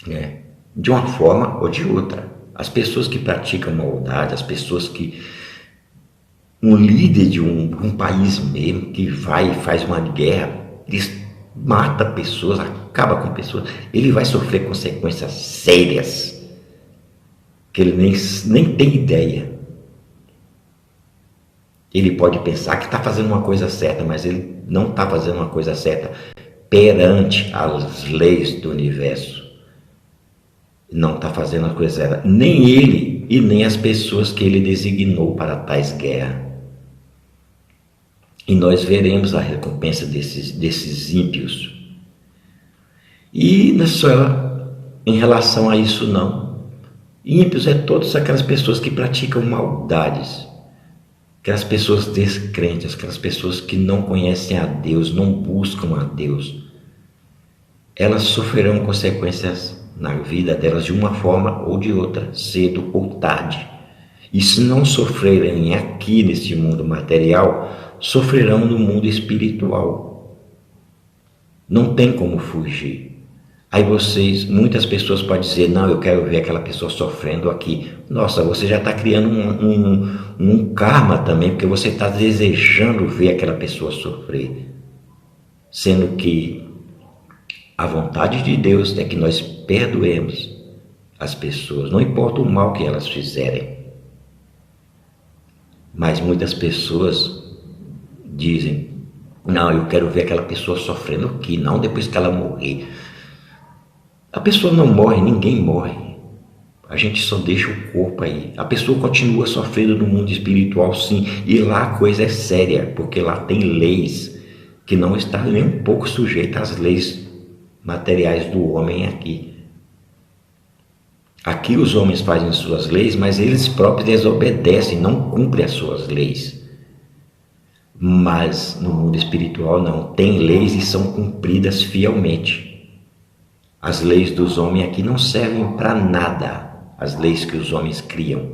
né? De uma forma ou de outra. As pessoas que praticam maldade, as pessoas que... Um líder de um país mesmo, que vai e faz uma guerra, eles mata pessoas, acaba com pessoas, ele vai sofrer consequências sérias, que ele nem tem ideia. Ele pode pensar que está fazendo uma coisa certa, mas ele não está fazendo uma coisa certa perante as leis do universo. Não está fazendo a coisa certa, nem ele e nem as pessoas que ele designou para tais guerras. E nós veremos a recompensa desses ímpios. E não é só em relação a isso não. Ímpios é todas aquelas pessoas que praticam maldades, aquelas pessoas descrentes, aquelas pessoas que não conhecem a Deus, não buscam a Deus. Elas sofrerão consequências na vida delas de uma forma ou de outra, cedo ou tarde. E se não sofrerem aqui nesse mundo material, sofrerão no mundo espiritual. Não tem como fugir. Aí muitas pessoas podem dizer, não, eu quero ver aquela pessoa sofrendo aqui. Nossa, você já está criando um karma também, porque você está desejando ver aquela pessoa sofrer. Sendo que a vontade de Deus é que nós perdoemos as pessoas, não importa o mal que elas fizerem. Mas muitas pessoas dizem, não, eu quero ver aquela pessoa sofrendo aqui, não depois que ela morrer. A pessoa não morre, ninguém morre. A gente só deixa o corpo aí. A pessoa continua sofrendo no mundo espiritual, sim. E lá a coisa é séria, porque lá tem leis que não estão nem um pouco sujeitas às leis materiais do homem aqui. Aqui os homens fazem suas leis, mas eles próprios desobedecem, não cumprem as suas leis. Mas no mundo espiritual não, tem leis e são cumpridas fielmente. As leis dos homens aqui não servem para nada, as leis que os homens criam,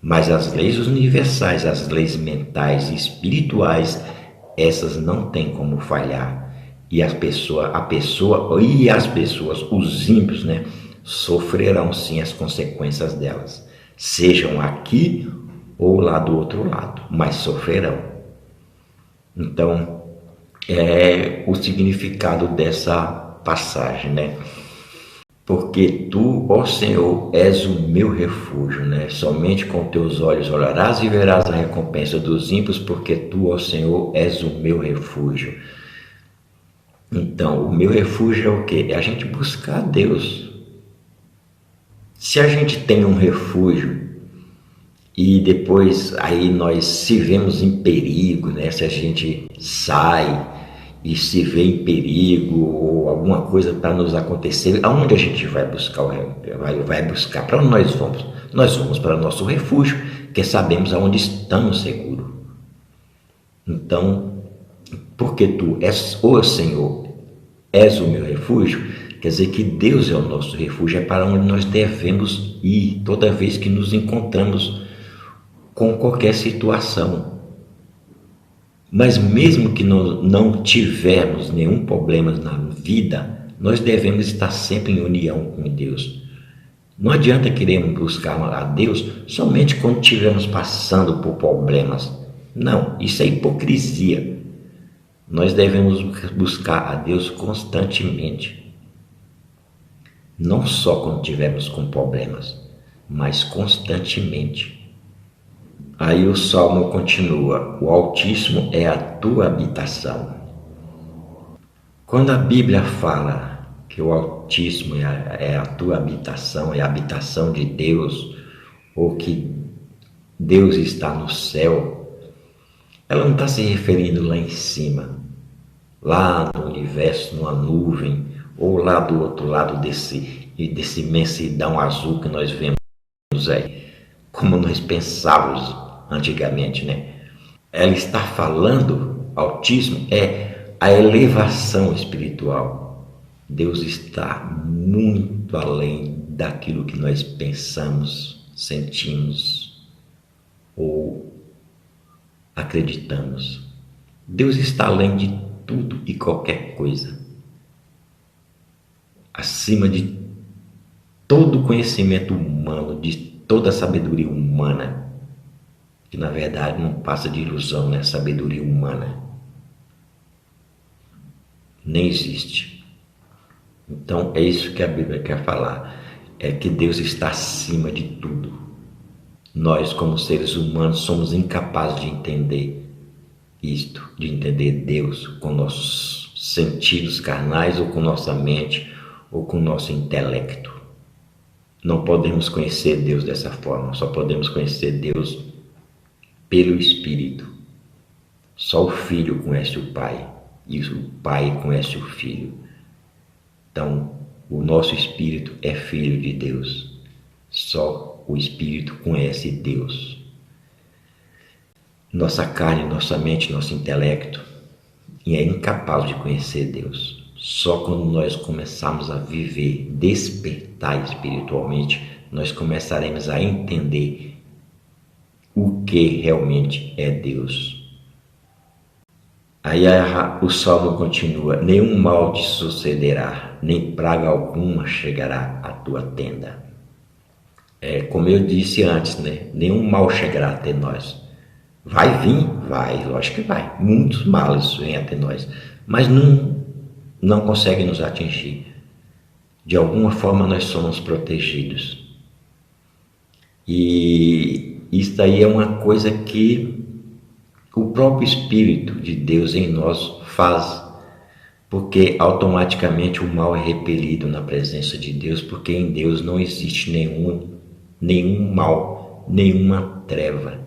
mas as leis universais, as leis mentais e espirituais, essas não têm como falhar. E a pessoa e as pessoas, os ímpios, né, sofrerão sim as consequências delas, sejam aqui ou lá do outro lado, mas sofrerão. Então, é o significado dessa passagem, né? Porque tu, ó Senhor, és o meu refúgio, né? Somente com teus olhos olharás e verás a recompensa dos ímpios, porque tu, ó Senhor, és o meu refúgio. Então, o meu refúgio é o quê? É a gente buscar a Deus. Se a gente tem um refúgio e depois aí nós se vemos em perigo, né? Se a gente sai e se vê em perigo ou alguma coisa para nos acontecer, aonde a gente vai buscar vai buscar? Para onde nós vamos? Nós vamos para o nosso refúgio, que sabemos aonde estamos seguros. Então, porque tu és o Senhor, és o meu refúgio, quer dizer que Deus é o nosso refúgio, é para onde nós devemos ir toda vez que nos encontramos com qualquer situação. Mas mesmo que nós não tivermos nenhum problema na vida, nós devemos estar sempre em união com Deus. Não adianta querermos buscar a Deus somente quando estivermos passando por problemas. Não, isso é hipocrisia. Nós devemos buscar a Deus constantemente. Não só quando estivermos com problemas, mas constantemente. Aí o Salmo continua: o Altíssimo é a tua habitação. Quando a Bíblia fala que o Altíssimo é a tua habitação, é a habitação de Deus, ou que Deus está no céu, ela não está se referindo lá em cima, lá no universo, numa nuvem, ou lá do outro lado desse imensidão azul que nós vemos aí, como nós pensávamos antigamente, né? Ela está falando, Altíssimo é a elevação espiritual. Deus está muito além daquilo que nós pensamos, sentimos ou acreditamos. Deus está além de tudo e qualquer coisa, acima de todo conhecimento humano, de toda sabedoria humana, que na verdade não passa de ilusão, né? Sabedoria humana nem existe. Então é isso que a Bíblia quer falar, é que Deus está acima de tudo. Nós, como seres humanos, somos incapazes de entender isto, de entender Deus com nossos sentidos carnais, ou com nossa mente, ou com nosso intelecto. Não podemos conhecer Deus dessa forma, só podemos conhecer Deus pelo Espírito. Só o Filho conhece o Pai, e o Pai conhece o Filho. Então, o nosso Espírito é filho de Deus. Só o Espírito conhece Deus. Nossa carne, nossa mente, nosso intelecto é incapaz de conhecer Deus. Só quando nós começarmos a viver, despertar espiritualmente, nós começaremos a entender o que realmente é Deus. Aí o Salmo continua: nenhum mal te sucederá, nem praga alguma chegará à tua tenda. Como eu disse antes, né? Nenhum mal chegará até nós. Vai vir? Vai, lógico que vai. Muitos males vêm até nós, mas não conseguem nos atingir. De alguma forma nós somos protegidos. E isso aí é uma coisa que o próprio Espírito de Deus em nós faz, porque automaticamente o mal é repelido na presença de Deus, porque em Deus não existe nenhum mal, nenhuma treva.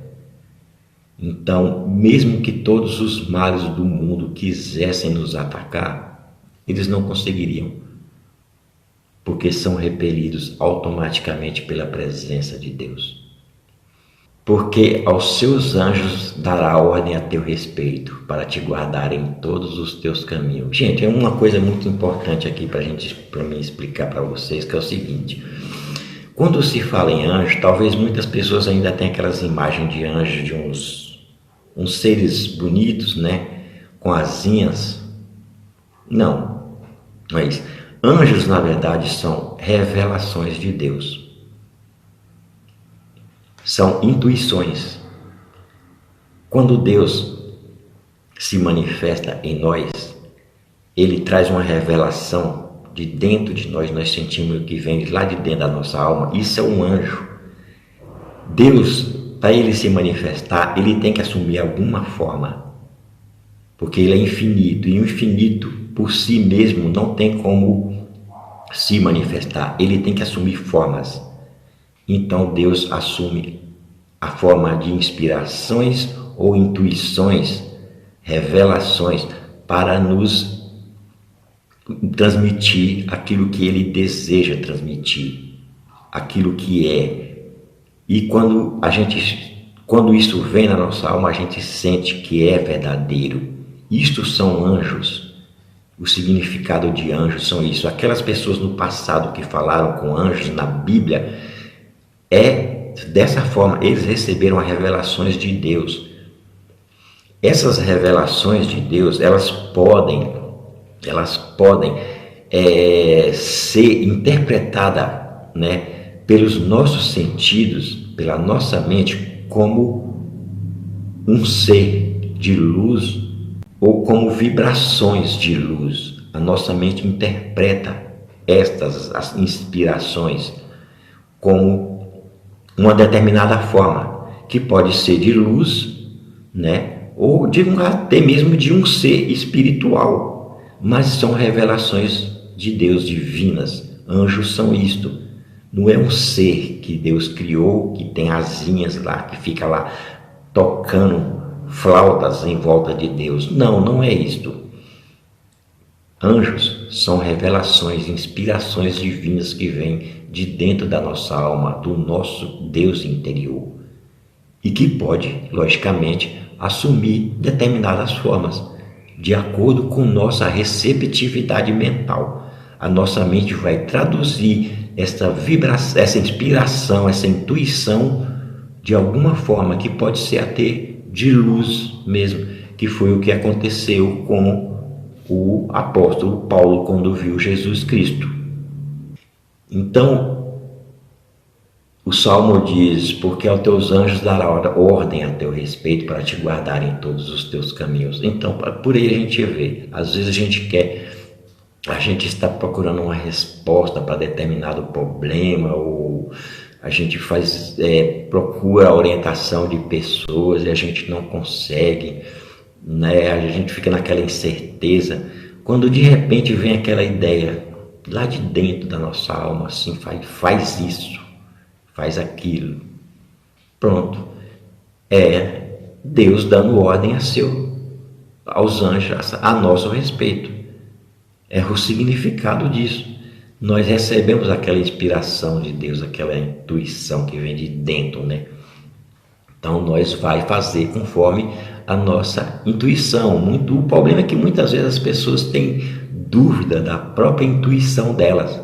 Então, mesmo que todos os males do mundo quisessem nos atacar, eles não conseguiriam, porque são repelidos automaticamente pela presença de Deus. Porque aos seus anjos dará ordem a teu respeito, para te guardar em todos os teus caminhos. Gente, é uma coisa muito importante aqui para mim explicar para vocês, que é o seguinte: quando se fala em anjo, talvez muitas pessoas ainda tenham aquelas imagens de anjos, de uns seres bonitos, né, com asinhas. Não, mas anjos na verdade são revelações de Deus. São intuições. Quando Deus se manifesta em nós, Ele traz uma revelação de dentro de nós, nós sentimos o que vem lá de dentro da nossa alma. Isso é um anjo. Deus, para Ele se manifestar, Ele tem que assumir alguma forma. porque ele é infinito, e o infinito por si mesmo não tem como se manifestar, ele tem que assumir formas. Então Deus assume a forma de inspirações ou intuições, revelações, para nos transmitir aquilo que ele deseja transmitir, aquilo que é. E quando isso vem na nossa alma, a gente sente que é verdadeiro. Isto são anjos. O significado de anjos são isso. Aquelas pessoas no passado que falaram com anjos na Bíblia, é dessa forma, eles receberam as revelações de Deus. Essas revelações de Deus, elas podem ser interpretadas, né, pelos nossos sentidos, pela nossa mente, como um ser de luz ou como vibrações de luz. A nossa mente interpreta as inspirações como uma determinada forma, que pode ser de luz, né, ou até mesmo de um ser espiritual, mas são revelações de Deus divinas. Anjos são isto. Não é um ser que Deus criou, que tem asinhas lá, que fica lá tocando flautas em volta de Deus. Não, não é isto. Anjos são revelações, inspirações divinas que vêm de dentro da nossa alma, do nosso Deus interior, e que pode, logicamente, assumir determinadas formas, de acordo com nossa receptividade mental. A nossa mente vai traduzir essa vibração, essa inspiração, essa intuição de alguma forma que pode ser até de luz mesmo, que foi o que aconteceu com o apóstolo Paulo quando viu Jesus Cristo. Então, o Salmo diz: porque aos teus anjos dará ordem a teu respeito para te guardar em todos os teus caminhos. Então, por aí a gente vê, às vezes a gente está procurando uma resposta para determinado problema, ou a gente procura a orientação de pessoas e a gente não consegue, né? A gente fica naquela incerteza, quando de repente vem aquela ideia lá de dentro da nossa alma, assim, faz isso, faz aquilo. Pronto. É Deus dando ordem aos anjos a nosso respeito. É o significado disso. Nós recebemos aquela inspiração de Deus, aquela intuição que vem de dentro, né? Então nós vai fazer conforme a nossa intuição. O problema é que muitas vezes as pessoas têm dúvida da própria intuição delas.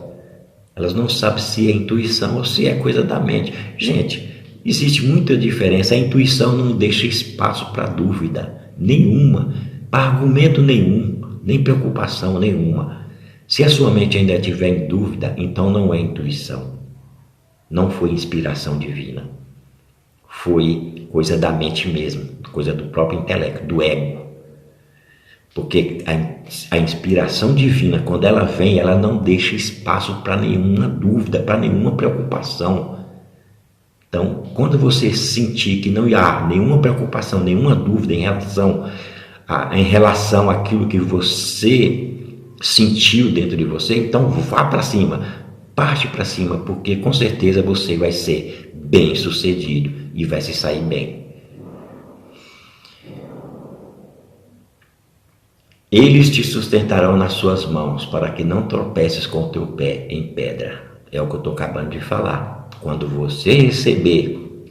Elas não sabem se é intuição ou se é coisa da mente. Gente, existe muita diferença. A intuição não deixa espaço para dúvida nenhuma, para argumento nenhum, nem preocupação nenhuma. Se a sua mente ainda estiver em dúvida, então não é intuição. Não foi inspiração divina. Foi coisa da mente mesmo, coisa do próprio intelecto, do ego. Porque a inspiração divina, quando ela vem, ela não deixa espaço para nenhuma dúvida, para nenhuma preocupação. Então, quando você sentir que não há nenhuma preocupação, nenhuma dúvida em relação àquilo que você sentiu dentro de você, então vá para cima, parte para cima, porque com certeza você vai ser bem sucedido e vai se sair bem. Eles te sustentarão nas suas mãos, para que não tropeces com o teu pé em pedra. É o que eu estou acabando de falar. Quando você receber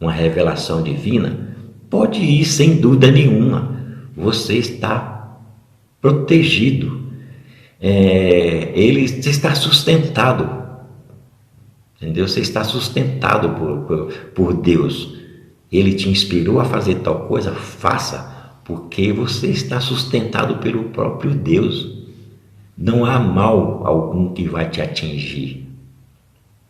uma revelação divina, pode ir sem dúvida nenhuma. Você está protegido. Você está sustentado. Entendeu? Você está sustentado por Deus. Ele te inspirou a fazer tal coisa, faça. Porque você está sustentado pelo próprio Deus. Não há mal algum que vai te atingir,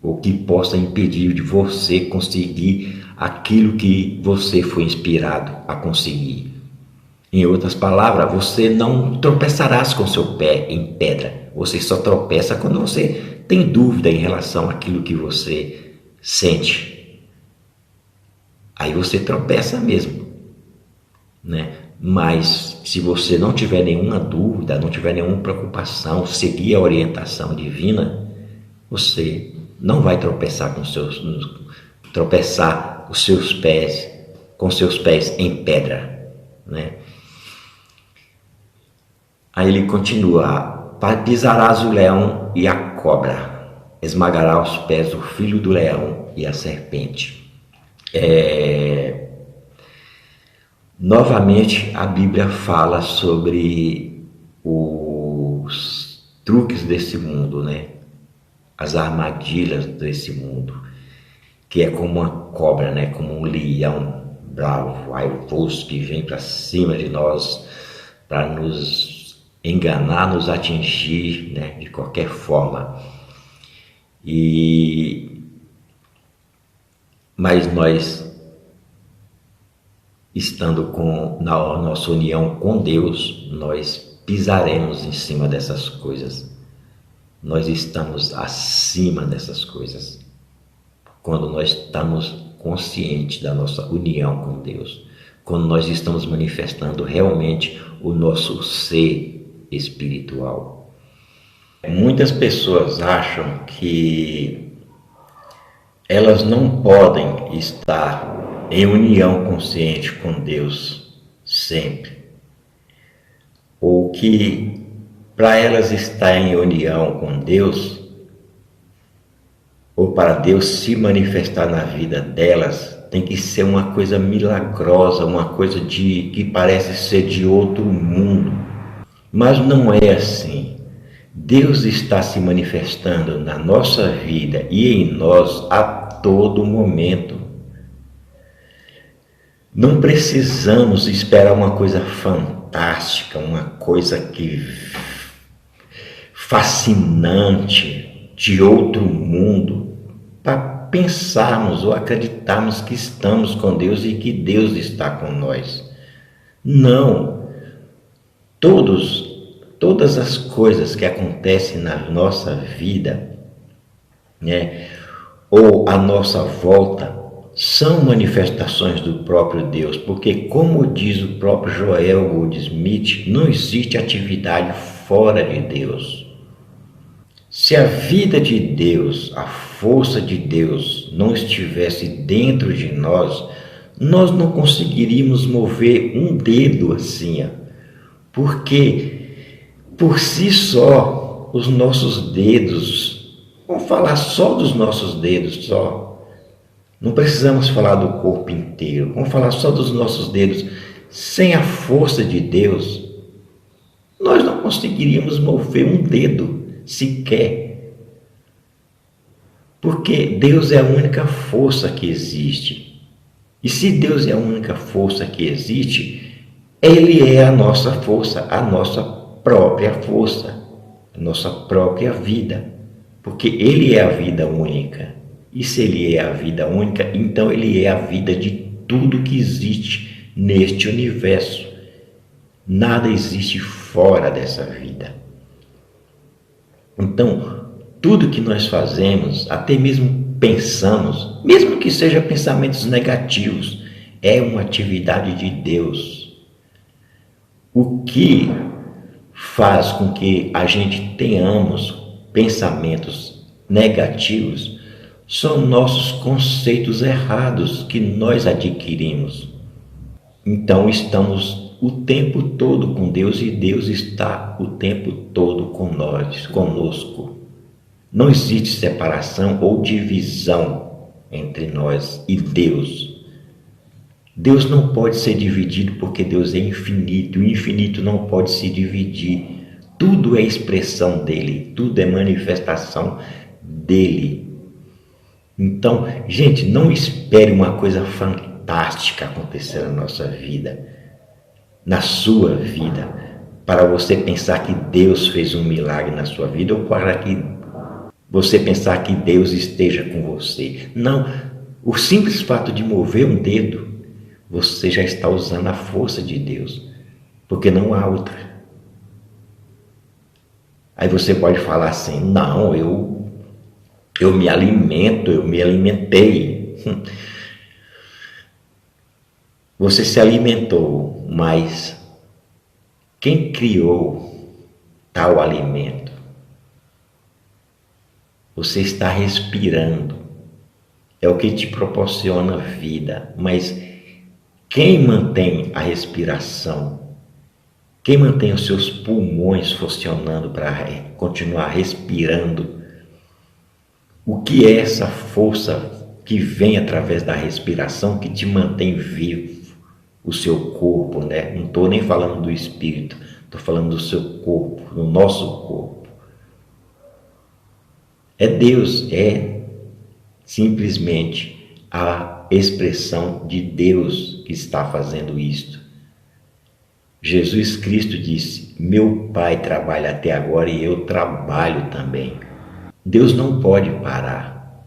ou que possa impedir de você conseguir aquilo que você foi inspirado a conseguir. Em outras palavras, você não tropeçarás com seu pé em pedra. Você só tropeça quando você tem dúvida em relação àquilo que você sente. Aí você tropeça mesmo, né? Mas se você não tiver nenhuma dúvida, não tiver nenhuma preocupação, seguir a orientação divina, você não vai tropeçar tropeçar os seus pés com seus pés em pedra, né? Aí ele continua: pisarás o leão e a cobra, esmagará os pés do filho do leão e a serpente. Novamente a Bíblia fala sobre os truques desse mundo, né? As armadilhas desse mundo, que é como uma cobra, né? Como um leão bravo, raivoso, que vem para cima de nós para nos enganar, nos atingir, né? De qualquer forma. Mas nós, estando na nossa união com Deus, nós pisaremos em cima dessas coisas. Nós estamos acima dessas coisas. Quando nós estamos conscientes da nossa união com Deus. Quando nós estamos manifestando realmente o nosso ser espiritual. Muitas pessoas acham que elas não podem estar em união consciente com Deus sempre, ou que para elas estar em união com Deus, ou para Deus se manifestar na vida delas, tem que ser uma coisa milagrosa, uma coisa que parece ser de outro mundo. Mas não é assim. Deus está se manifestando na nossa vida e em nós a todo momento. Não precisamos esperar uma coisa fantástica, uma coisa fascinante de outro mundo para pensarmos ou acreditarmos que estamos com Deus e que Deus está com nós. Não. Todas as coisas que acontecem na nossa vida, né, ou à nossa volta, são manifestações do próprio Deus, porque, como diz o próprio Joel Goldsmith, não existe atividade fora de Deus. Se a vida de Deus, a força de Deus não estivesse dentro de nós, nós não conseguiríamos mover um dedo assim, porque por si só os nossos dedos, vamos falar só dos nossos dedos só, não precisamos falar do corpo inteiro, vamos falar só dos nossos dedos. Sem a força de Deus, nós não conseguiríamos mover um dedo sequer. Porque Deus é a única força que existe. E se Deus é a única força que existe, Ele é a nossa força, a nossa própria força, a nossa própria vida. Porque Ele é a vida única. E se Ele é a vida única, então Ele é a vida de tudo que existe neste universo. Nada existe fora dessa vida. Então, tudo que nós fazemos, até mesmo pensamos, mesmo que sejam pensamentos negativos, é uma atividade de Deus. O que faz com que a gente tenhamos pensamentos negativos são nossos conceitos errados que nós adquirimos. Então estamos o tempo todo com Deus e Deus está o tempo todo conosco. Não existe separação ou divisão entre nós e Deus. Deus não pode ser dividido porque Deus é infinito. O infinito não pode se dividir. Tudo é expressão dele, tudo é manifestação dele. Então, gente, não espere uma coisa fantástica acontecer na nossa vida, na sua vida, para você pensar que Deus fez um milagre na sua vida ou para que você pensar que Deus esteja com você. Não, o simples fato de mover um dedo, você já está usando a força de Deus, porque não há outra. Aí você pode falar assim, não, eu me alimento, eu me alimentei. Você se alimentou, mas quem criou tal alimento? Você está respirando, é o que te proporciona vida, mas quem mantém a respiração? Quem mantém os seus pulmões funcionando para continuar respirando? O que é essa força que vem através da respiração que te mantém vivo? O seu corpo, né? Não estou nem falando do espírito, estou falando do seu corpo, do nosso corpo. É Deus, é simplesmente a expressão de Deus que está fazendo isto. Jesus Cristo disse: meu Pai trabalha até agora e eu trabalho também. Deus não pode parar,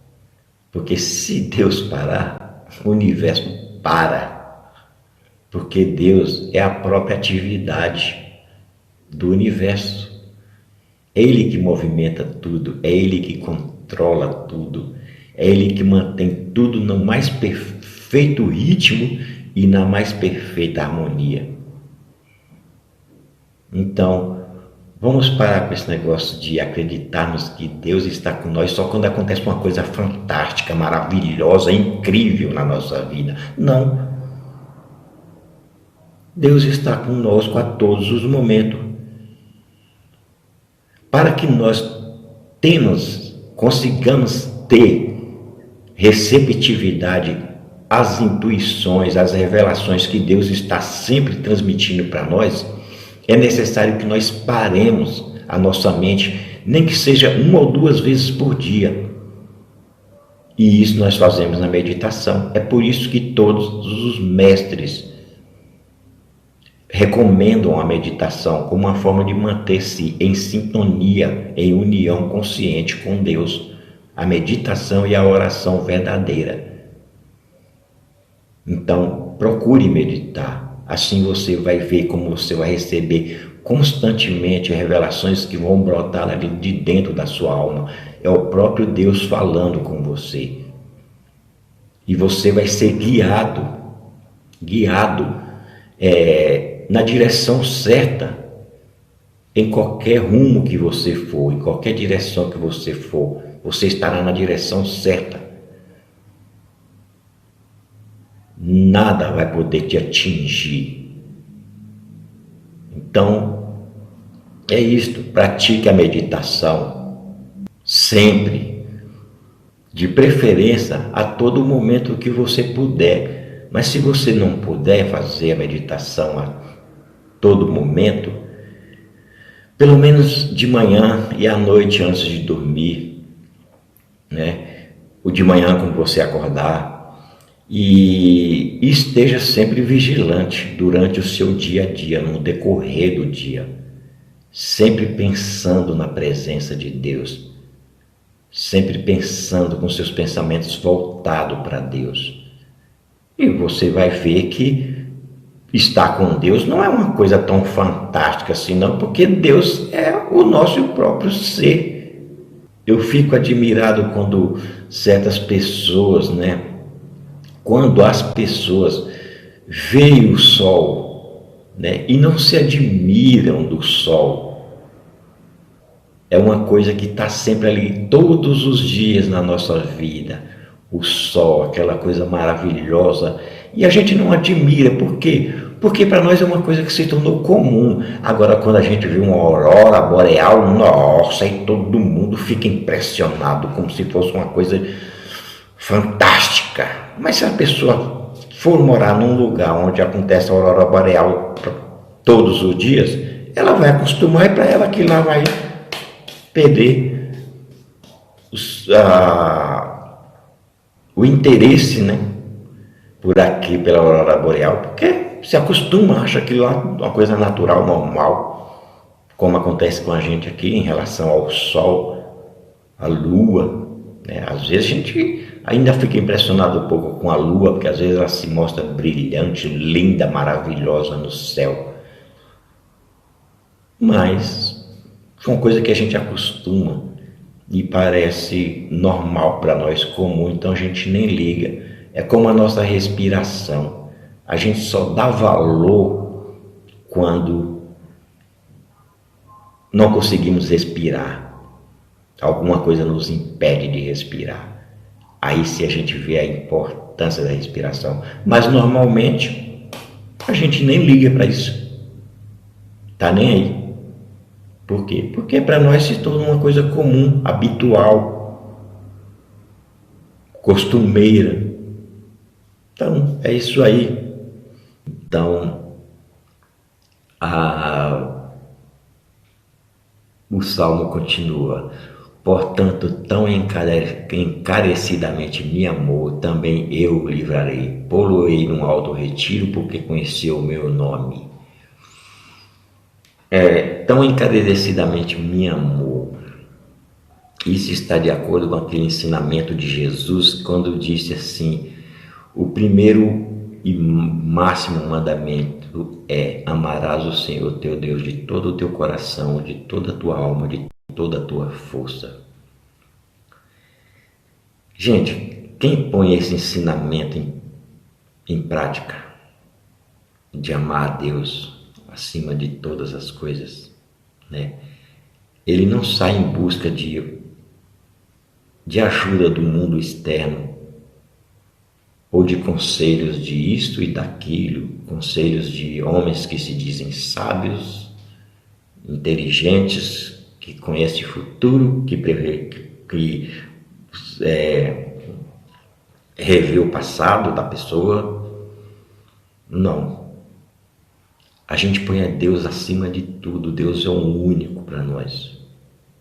porque se Deus parar, o universo para, porque Deus é a própria atividade do universo. É Ele que movimenta tudo, é Ele que controla tudo, é Ele que mantém tudo no mais perfeito ritmo e na mais perfeita harmonia. Então, vamos parar com esse negócio de acreditarmos que Deus está com nós só quando acontece uma coisa fantástica, maravilhosa, incrível na nossa vida. Não. Deus está conosco a todos os momentos. Para que nós consigamos ter receptividade às intuições, às revelações que Deus está sempre transmitindo para nós, é necessário que nós paremos a nossa mente, nem que seja 1 ou 2 vezes por dia. E isso nós fazemos na meditação. É por isso que todos os mestres recomendam a meditação como uma forma de manter-se em sintonia, em união consciente com Deus. A meditação e a oração verdadeira. Então, procure meditar. Assim você vai ver como você vai receber constantemente revelações que vão brotar ali de dentro da sua alma. É o próprio Deus falando com você. E você vai ser guiado na direção certa, em qualquer rumo que você for, em qualquer direção que você for, você estará na direção certa. Nada vai poder te atingir. Então, é isto, pratique a meditação, sempre, de preferência a todo momento que você puder. Mas se você não puder fazer a meditação a todo momento, pelo menos de manhã e à noite antes de dormir, né? O de manhã quando você acordar, e esteja sempre vigilante durante o seu dia a dia, no decorrer do dia, sempre pensando na presença de Deus, sempre pensando com seus pensamentos voltados para Deus. E você vai ver que estar com Deus não é uma coisa tão fantástica assim não, porque Deus é o nosso próprio ser. Eu fico admirado quando certas pessoas, né? Quando as pessoas veem o sol, né, e não se admiram do sol. É uma coisa que está sempre ali todos os dias na nossa vida. O sol, aquela coisa maravilhosa. E a gente não admira, por quê? Porque para nós é uma coisa que se tornou comum. Agora, quando a gente vê uma aurora boreal, nossa, e todo mundo fica impressionado, como se fosse uma coisa fantástica. Mas se a pessoa for morar num lugar onde acontece a aurora boreal todos os dias, ela vai acostumar e para ela que lá vai perder o interesse, né, por aqui, pela aurora boreal, porque se acostuma, acha que lá é uma coisa natural, normal, como acontece com a gente aqui em relação ao sol, à lua, né? Às vezes a gente ainda fica impressionado um pouco com a lua, porque às vezes ela se mostra brilhante, linda, maravilhosa no céu. Mas são coisas que a gente acostuma e parece normal para nós, comum, então a gente nem liga. É como a nossa respiração. A gente só dá valor quando não conseguimos respirar. Alguma coisa nos impede de respirar. Aí sim a gente vê a importância da respiração. Mas normalmente a gente nem liga para isso. Tá nem aí. Por quê? Porque para nós se torna uma coisa comum, habitual, costumeira. Então é isso aí. Então o salmo continua. Portanto, tão encarecidamente me amou, também eu o livrarei. Pô-lo-ei num alto retiro, porque conheceu o meu nome. Tão encarecidamente me amou. Isso está de acordo com aquele ensinamento de Jesus, quando disse assim: o primeiro e máximo mandamento é: amarás o Senhor teu Deus de todo o teu coração, de toda a tua alma, de toda a tua força. Gente, quem põe esse ensinamento em prática, de amar a Deus acima de todas as coisas, né? Ele não sai em busca de ajuda do mundo externo, ou de conselhos de isto e daquilo, conselhos de homens que se dizem sábios, inteligentes, que conhecem o futuro, que revê o passado da pessoa. Não. A gente põe a Deus acima de tudo. Deus é o único para nós.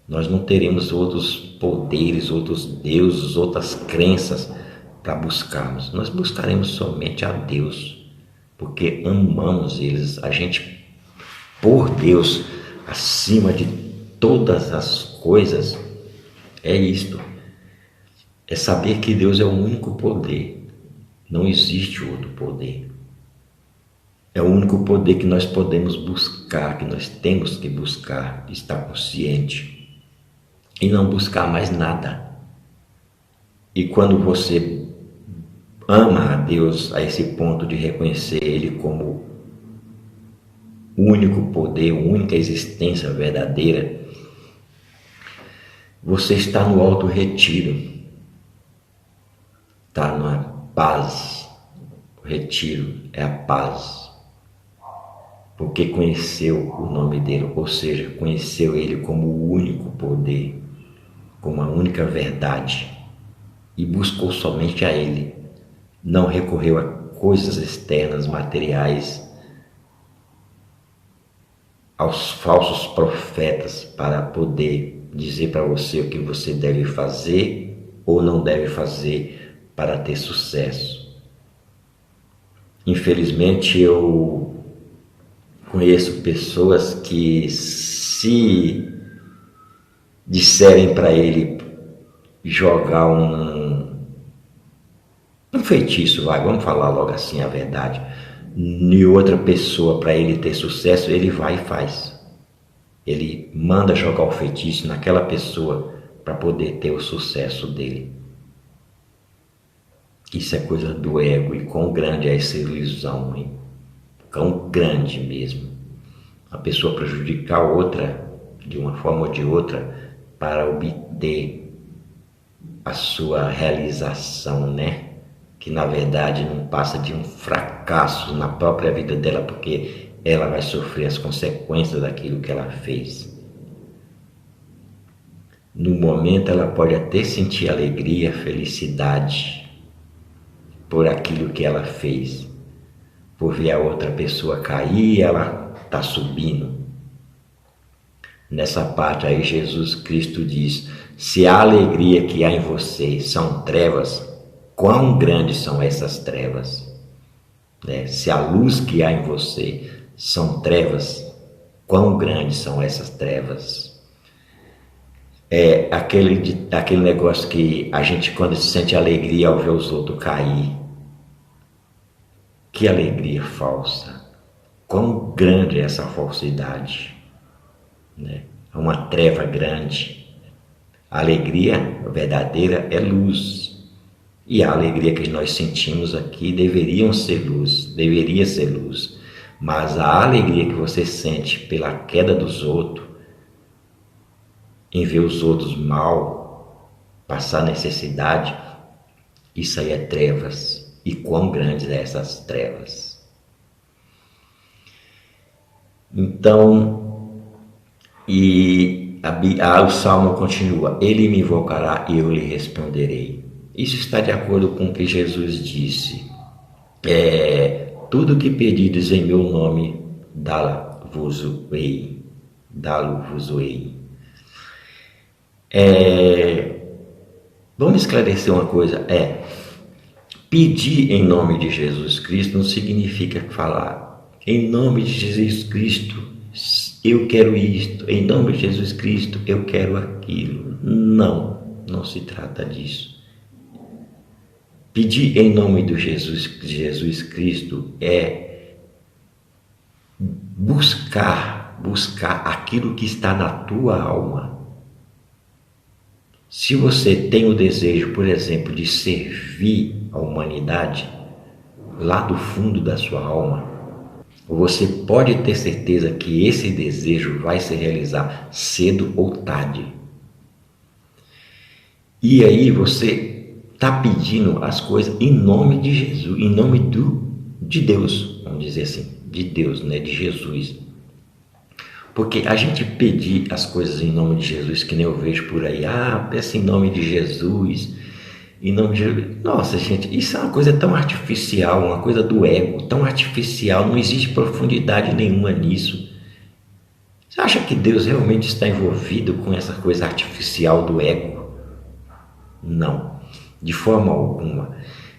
Nós não teremos outros poderes, outros deuses, outras crenças para buscarmos. Nós buscaremos somente a Deus, porque amamos eles. A gente, por Deus, acima de todas as coisas, é isto. É saber que Deus é o único poder. Não existe outro poder. É o único poder que nós podemos buscar, que nós temos que buscar, estar consciente e não buscar mais nada. E quando você ama a Deus a esse ponto de reconhecer Ele como o único poder, a única existência verdadeira, você está no alto retiro, está na paz. O retiro é a paz. Porque conheceu o nome dele, ou seja, conheceu ele como o único poder, como a única verdade, e buscou somente a ele. Não recorreu a coisas externas, materiais, aos falsos profetas para poder dizer para você o que você deve fazer ou não deve fazer para ter sucesso. Infelizmente eu conheço pessoas que, se disserem para ele jogar um feitiço, vamos falar logo assim a verdade, e outra pessoa para ele ter sucesso, ele vai e faz. Ele manda jogar o feitiço naquela pessoa para poder ter o sucesso dele. Isso é coisa do ego, e quão grande é essa ilusão, hein? Quão grande mesmo. A pessoa prejudicar a outra de uma forma ou de outra para obter a sua realização, né? Que na verdade não passa de um fracasso na própria vida dela, porque ela vai sofrer as consequências daquilo que ela fez. No momento ela pode até sentir alegria, felicidade por aquilo que ela fez, por ver a outra pessoa cair e ela está subindo. Nessa parte aí Jesus Cristo diz: se a alegria que há em vocês são trevas, quão grandes são essas trevas? Né? Se a luz que há em você são trevas, quão grandes são essas trevas? É aquele negócio que a gente, quando se sente alegria ao ver os outros cair, que alegria falsa! Quão grande é essa falsidade, né? É uma treva grande. A alegria verdadeira é luz. E a alegria que nós sentimos aqui deveria ser luz. Mas a alegria que você sente pela queda dos outros, em ver os outros mal, passar necessidade, isso aí é trevas. E quão grandes são essas trevas. Então, o Salmo continua: Ele me invocará e eu lhe responderei. Isso está de acordo com o que Jesus disse. Tudo que pedides em meu nome, dá-lo-vos-ei. Vamos esclarecer uma coisa. Pedir em nome de Jesus Cristo não significa falar em nome de Jesus Cristo eu quero isto, em nome de Jesus Cristo eu quero aquilo. Não se trata disso. Pedir em nome de Jesus Cristo é buscar aquilo que está na tua alma. Se você tem o desejo, por exemplo, de servir a humanidade, lá do fundo da sua alma, você pode ter certeza que esse desejo vai se realizar cedo ou tarde. E aí você está pedindo as coisas em nome de Jesus, em nome de Deus, vamos dizer assim, de Deus, né, de Jesus. Porque a gente pedir as coisas em nome de Jesus, que nem eu vejo por aí, peça em nome de Jesus, em nome de Jesus. Nossa, gente, isso é uma coisa tão artificial, uma coisa do ego, tão artificial, não existe profundidade nenhuma nisso. Você acha que Deus realmente está envolvido com essa coisa artificial do ego? Não, de forma alguma.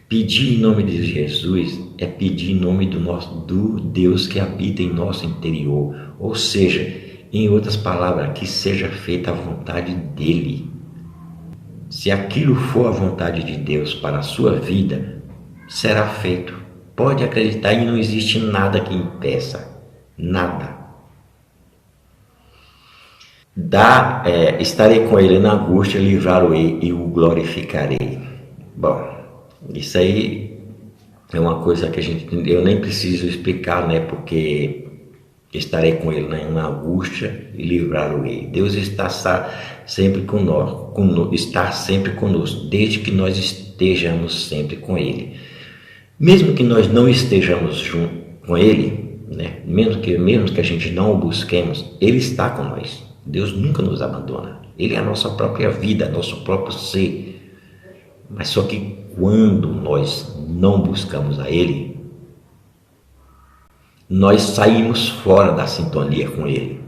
Pedir em nome de Jesus é pedir em nome do Deus que habita em nosso interior. Ou seja, em outras palavras, que seja feita a vontade dele. Se aquilo for a vontade de Deus para a sua vida, será feito. Pode acreditar, e não existe nada que impeça. Nada. Estarei com ele na angústia, livrá-lo-ei e o glorificarei. Bom, isso aí é uma coisa que eu nem preciso explicar, né? Porque estarei com ele na angústia e livrá-lo-ei. Deus está sempre conosco, desde que nós estejamos sempre com ele. Mesmo que nós não estejamos junto com ele, né? Mesmo que a gente não o busquemos, ele está com nós. Deus nunca nos abandona. Ele é a nossa própria vida, nosso próprio ser. Mas só que quando nós não buscamos a ele, nós saímos fora da sintonia com ele.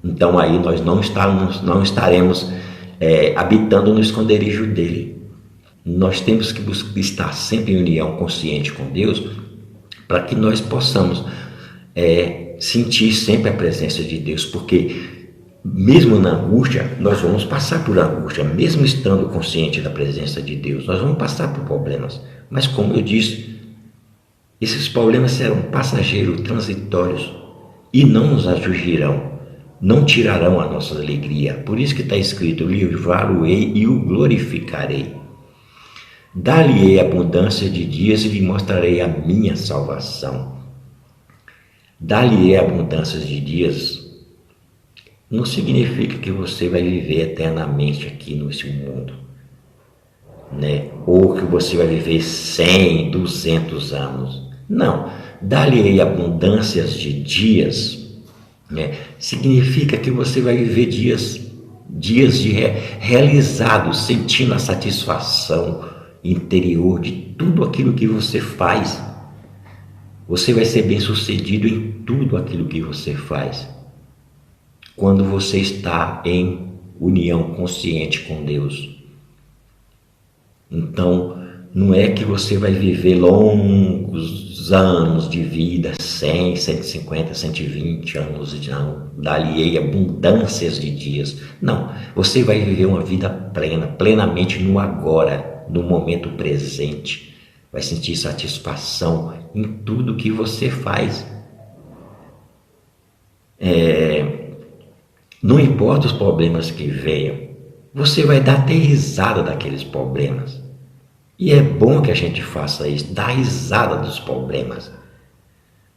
Então aí nós não estaremos habitando no esconderijo dele. Nós temos que estar sempre em união consciente com Deus, para que nós possamos sentir sempre a presença de Deus, porque mesmo na angústia, nós vamos passar por angústia, mesmo estando consciente da presença de Deus, nós vamos passar por problemas. Mas como eu disse, esses problemas serão passageiros, transitórios, e não nos atingirão, não tirarão a nossa alegria. Por isso que está escrito: livrá-lo-ei e o glorificarei. Dar-lhe-ei abundância de dias e lhe mostrarei a minha salvação. Dar-lhe-ei abundância de dias não significa que você vai viver eternamente aqui nesse mundo, né? Ou que você vai viver 100, 200 anos. Não. Dar-lhe-ei abundâncias de dias, né? Significa que você vai viver dias realizados, sentindo a satisfação interior de tudo aquilo que você faz. Você vai ser bem sucedido em tudo aquilo que você faz, quando você está em união consciente com Deus. Então, não é que você vai viver longos anos de vida, 100, 150, 120 anos, não. Dar-lhe-ei abundâncias de dias. Não, você vai viver uma vida plena, plenamente no agora, no momento presente. Vai sentir satisfação em tudo que você faz. Não importa os problemas que venham, você vai dar até risada daqueles problemas. E é bom que a gente faça isso, dar risada dos problemas.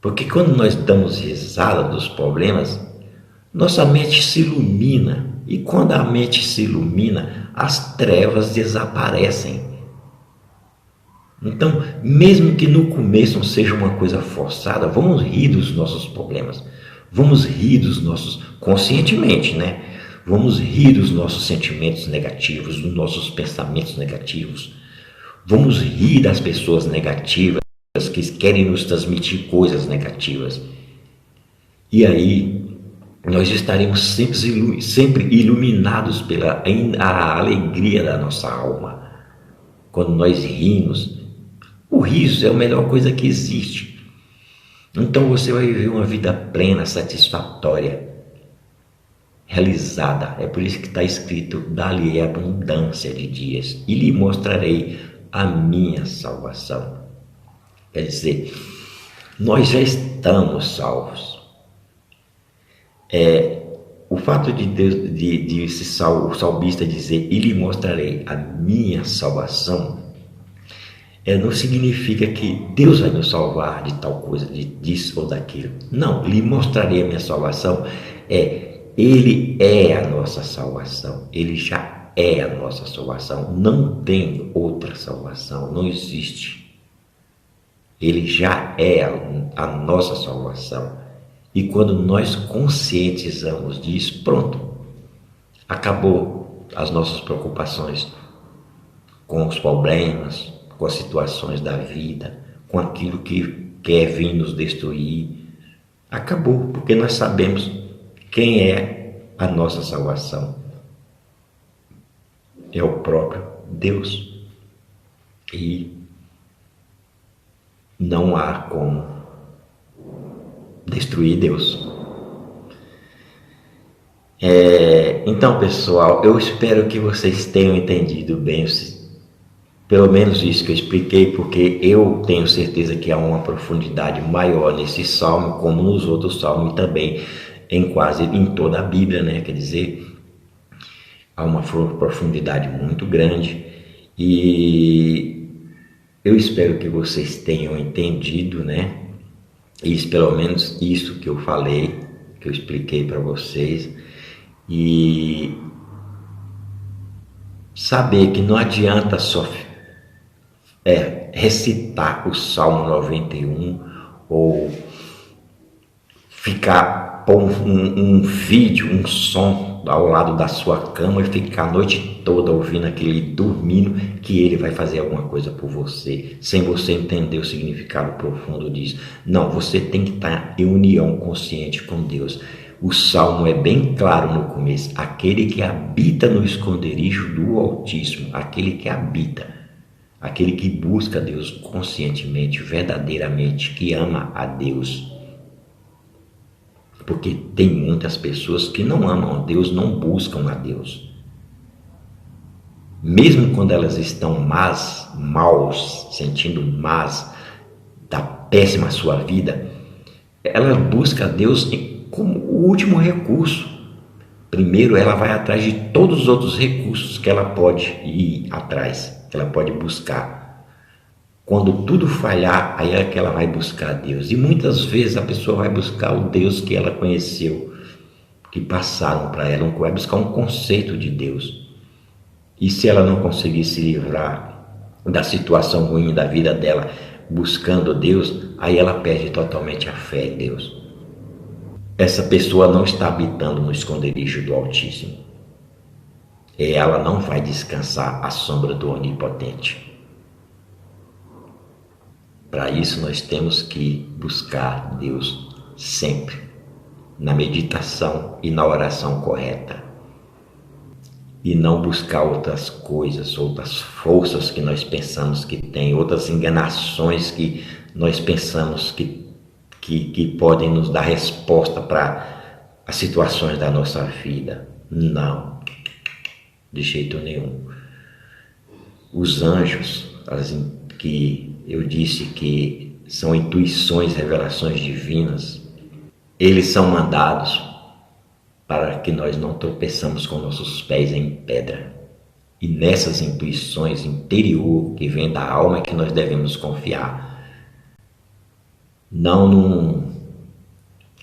Porque quando nós damos risada dos problemas, nossa mente se ilumina. E quando a mente se ilumina, as trevas desaparecem. Então, mesmo que no começo não seja uma coisa forçada, vamos rir dos nossos problemas. Vamos rir dos nossos, conscientemente, né? Vamos rir dos nossos sentimentos negativos, dos nossos pensamentos negativos. Vamos rir das pessoas negativas que querem nos transmitir coisas negativas. E aí nós estaremos sempre iluminados pela a alegria da nossa alma. Quando nós rimos, o riso é a melhor coisa que existe. Então você vai viver uma vida plena, satisfatória, realizada. É por isso que está escrito: dá-lhe abundância de dias e lhe mostrarei a minha salvação. Quer dizer, nós já estamos salvos. O fato de Deus, o salmista dizer: e lhe mostrarei a minha salvação, não significa que Deus vai nos salvar de tal coisa, disso ou daquilo. Não, lhe mostrarei a minha salvação. Ele é a nossa salvação. Ele já é a nossa salvação. Não tem outra salvação, não existe. Ele já é a nossa salvação. E quando nós conscientizamos disso, pronto, acabou as nossas preocupações com os problemas, com as situações da vida, com aquilo que quer vir nos destruir. Acabou, porque nós sabemos quem é a nossa salvação. É o próprio Deus. E não há como destruir Deus. Então, pessoal, eu espero que vocês tenham entendido bem, pelo menos isso que eu expliquei, porque eu tenho certeza que há uma profundidade maior nesse salmo, como nos outros salmos e também em toda a Bíblia, né? Quer dizer, há uma profundidade muito grande e eu espero que vocês tenham entendido, né? Isso, pelo menos isso que eu falei, que eu expliquei para vocês, e saber que não adianta só recitar o Salmo 91 ou ficar pôr um vídeo, um som ao lado da sua cama e ficar a noite toda ouvindo aquele, dormindo, que ele vai fazer alguma coisa por você, sem você entender o significado profundo disso. Não, você tem que estar em união consciente com Deus. O Salmo é bem claro no começo: aquele que habita no esconderijo do Altíssimo, aquele que habita, aquele que busca Deus conscientemente, verdadeiramente, que ama a Deus. Porque tem muitas pessoas que não amam a Deus, não buscam a Deus. Mesmo quando elas estão maus, sentindo da péssima sua vida, ela busca a Deus como o último recurso. Primeiro ela vai atrás de todos os outros recursos que ela pode ir atrás, que ela pode buscar. Quando tudo falhar, aí é que ela vai buscar Deus. E muitas vezes a pessoa vai buscar o Deus que ela conheceu, que passaram para ela, vai buscar um conceito de Deus. E se ela não conseguir se livrar da situação ruim da vida dela, buscando Deus, aí ela perde totalmente a fé em Deus. Essa pessoa não está habitando no esconderijo do Altíssimo. E ela não vai descansar à sombra do Onipotente. Para isso nós temos que buscar Deus sempre, na meditação e na oração correta. E não buscar outras coisas, outras forças que nós pensamos que tem, outras enganações que nós pensamos que podem nos dar resposta para as situações da nossa vida. Não, de jeito nenhum. Os anjos, que eu disse que são intuições, revelações divinas, eles são mandados para que nós não tropeçamos com nossos pés em pedra. E nessas intuições interior que vem da alma é que nós devemos confiar. Não num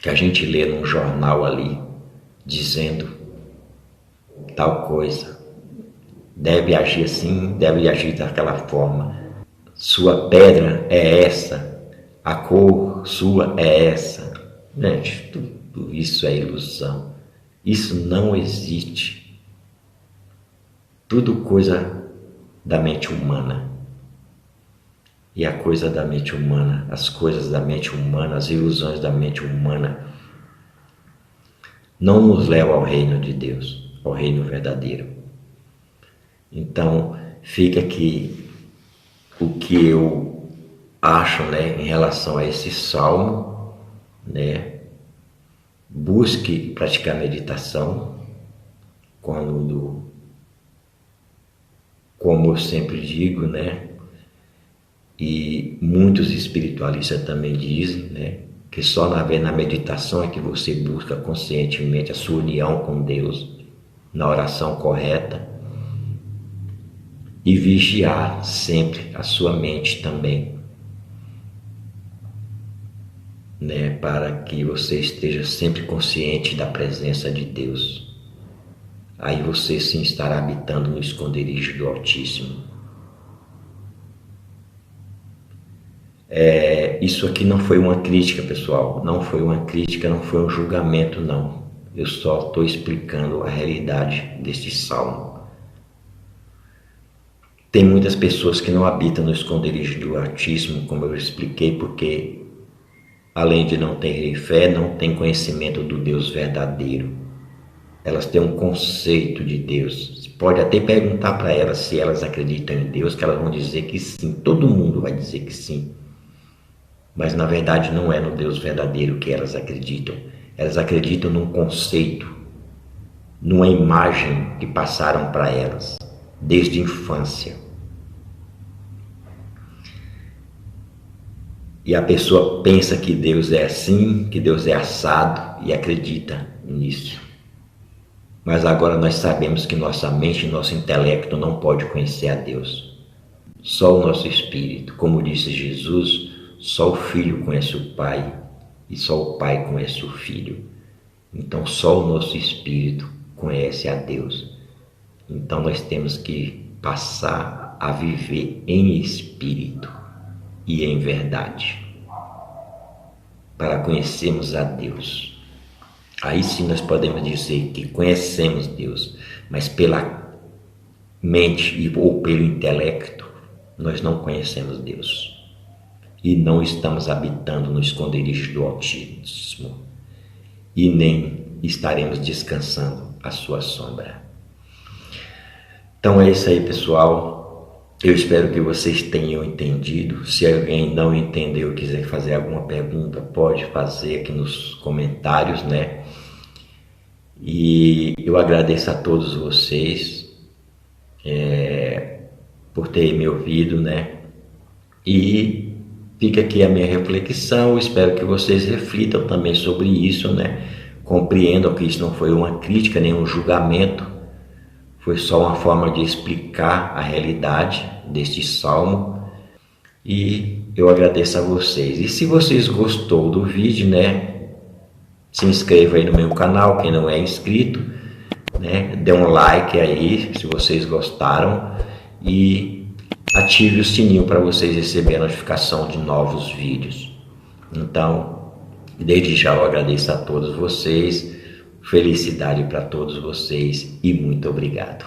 que a gente lê num jornal ali dizendo tal coisa. Deve agir assim, deve agir daquela forma. Sua pedra é essa, a cor sua é essa. Gente, tudo isso é ilusão. Isso não existe. Tudo coisa da mente humana. E a coisa da mente humana, as coisas da mente humana, as ilusões da mente humana não nos levam ao reino de Deus, ao reino verdadeiro. Então, fica aqui o que eu acho, né, em relação a esse salmo, né? Busque praticar meditação como eu sempre digo, né? E muitos espiritualistas também dizem, né, que só na meditação é que você busca conscientemente a sua união com Deus, na oração correta, e vigiar sempre a sua mente também, né, para que você esteja sempre consciente da presença de Deus. Aí você sim estará habitando no esconderijo do Altíssimo. Isso aqui não foi uma crítica, pessoal, não foi uma crítica, não foi um julgamento, não. Eu só estou explicando a realidade deste salmo. Tem muitas pessoas que não habitam no esconderijo do Altíssimo, como eu expliquei, porque além de não terem fé, não têm conhecimento do Deus verdadeiro. Elas têm um conceito de Deus. Você pode até perguntar para elas se elas acreditam em Deus, que elas vão dizer que sim. Todo mundo vai dizer que sim. Mas na verdade não é no Deus verdadeiro que elas acreditam. Elas acreditam num conceito, numa imagem que passaram para elas desde a infância. E a pessoa pensa que Deus é assim, que Deus é assado e acredita nisso. Mas agora nós sabemos que nossa mente e nosso intelecto não pode conhecer a Deus. Só o nosso espírito, como disse Jesus, só o Filho conhece o Pai e só o Pai conhece o Filho. Então só o nosso espírito conhece a Deus. Então nós temos que passar a viver em espírito e em verdade para conhecermos a Deus. Aí sim nós podemos dizer que conhecemos Deus, mas pela mente ou pelo intelecto nós não conhecemos Deus. E não estamos habitando no esconderijo do Altíssimo, e nem estaremos descansando à sua sombra. Então é isso aí, pessoal. Eu espero que vocês tenham entendido. Se alguém não entendeu e quiser fazer alguma pergunta, pode fazer aqui nos comentários, né? E eu agradeço a todos vocês por terem me ouvido, né? E fica aqui a minha reflexão, espero que vocês reflitam também sobre isso, né? Compreendam que isso não foi uma crítica, nem um julgamento, foi só uma forma de explicar a realidade deste salmo. E eu agradeço a vocês. E se vocês gostou do vídeo, né? Se inscreva aí no meu canal, quem não é inscrito, né? Dê um like aí, se vocês gostaram. E ative o sininho para vocês receberem a notificação de novos vídeos. Então, desde já eu agradeço a todos vocês, felicidade para todos vocês e muito obrigado.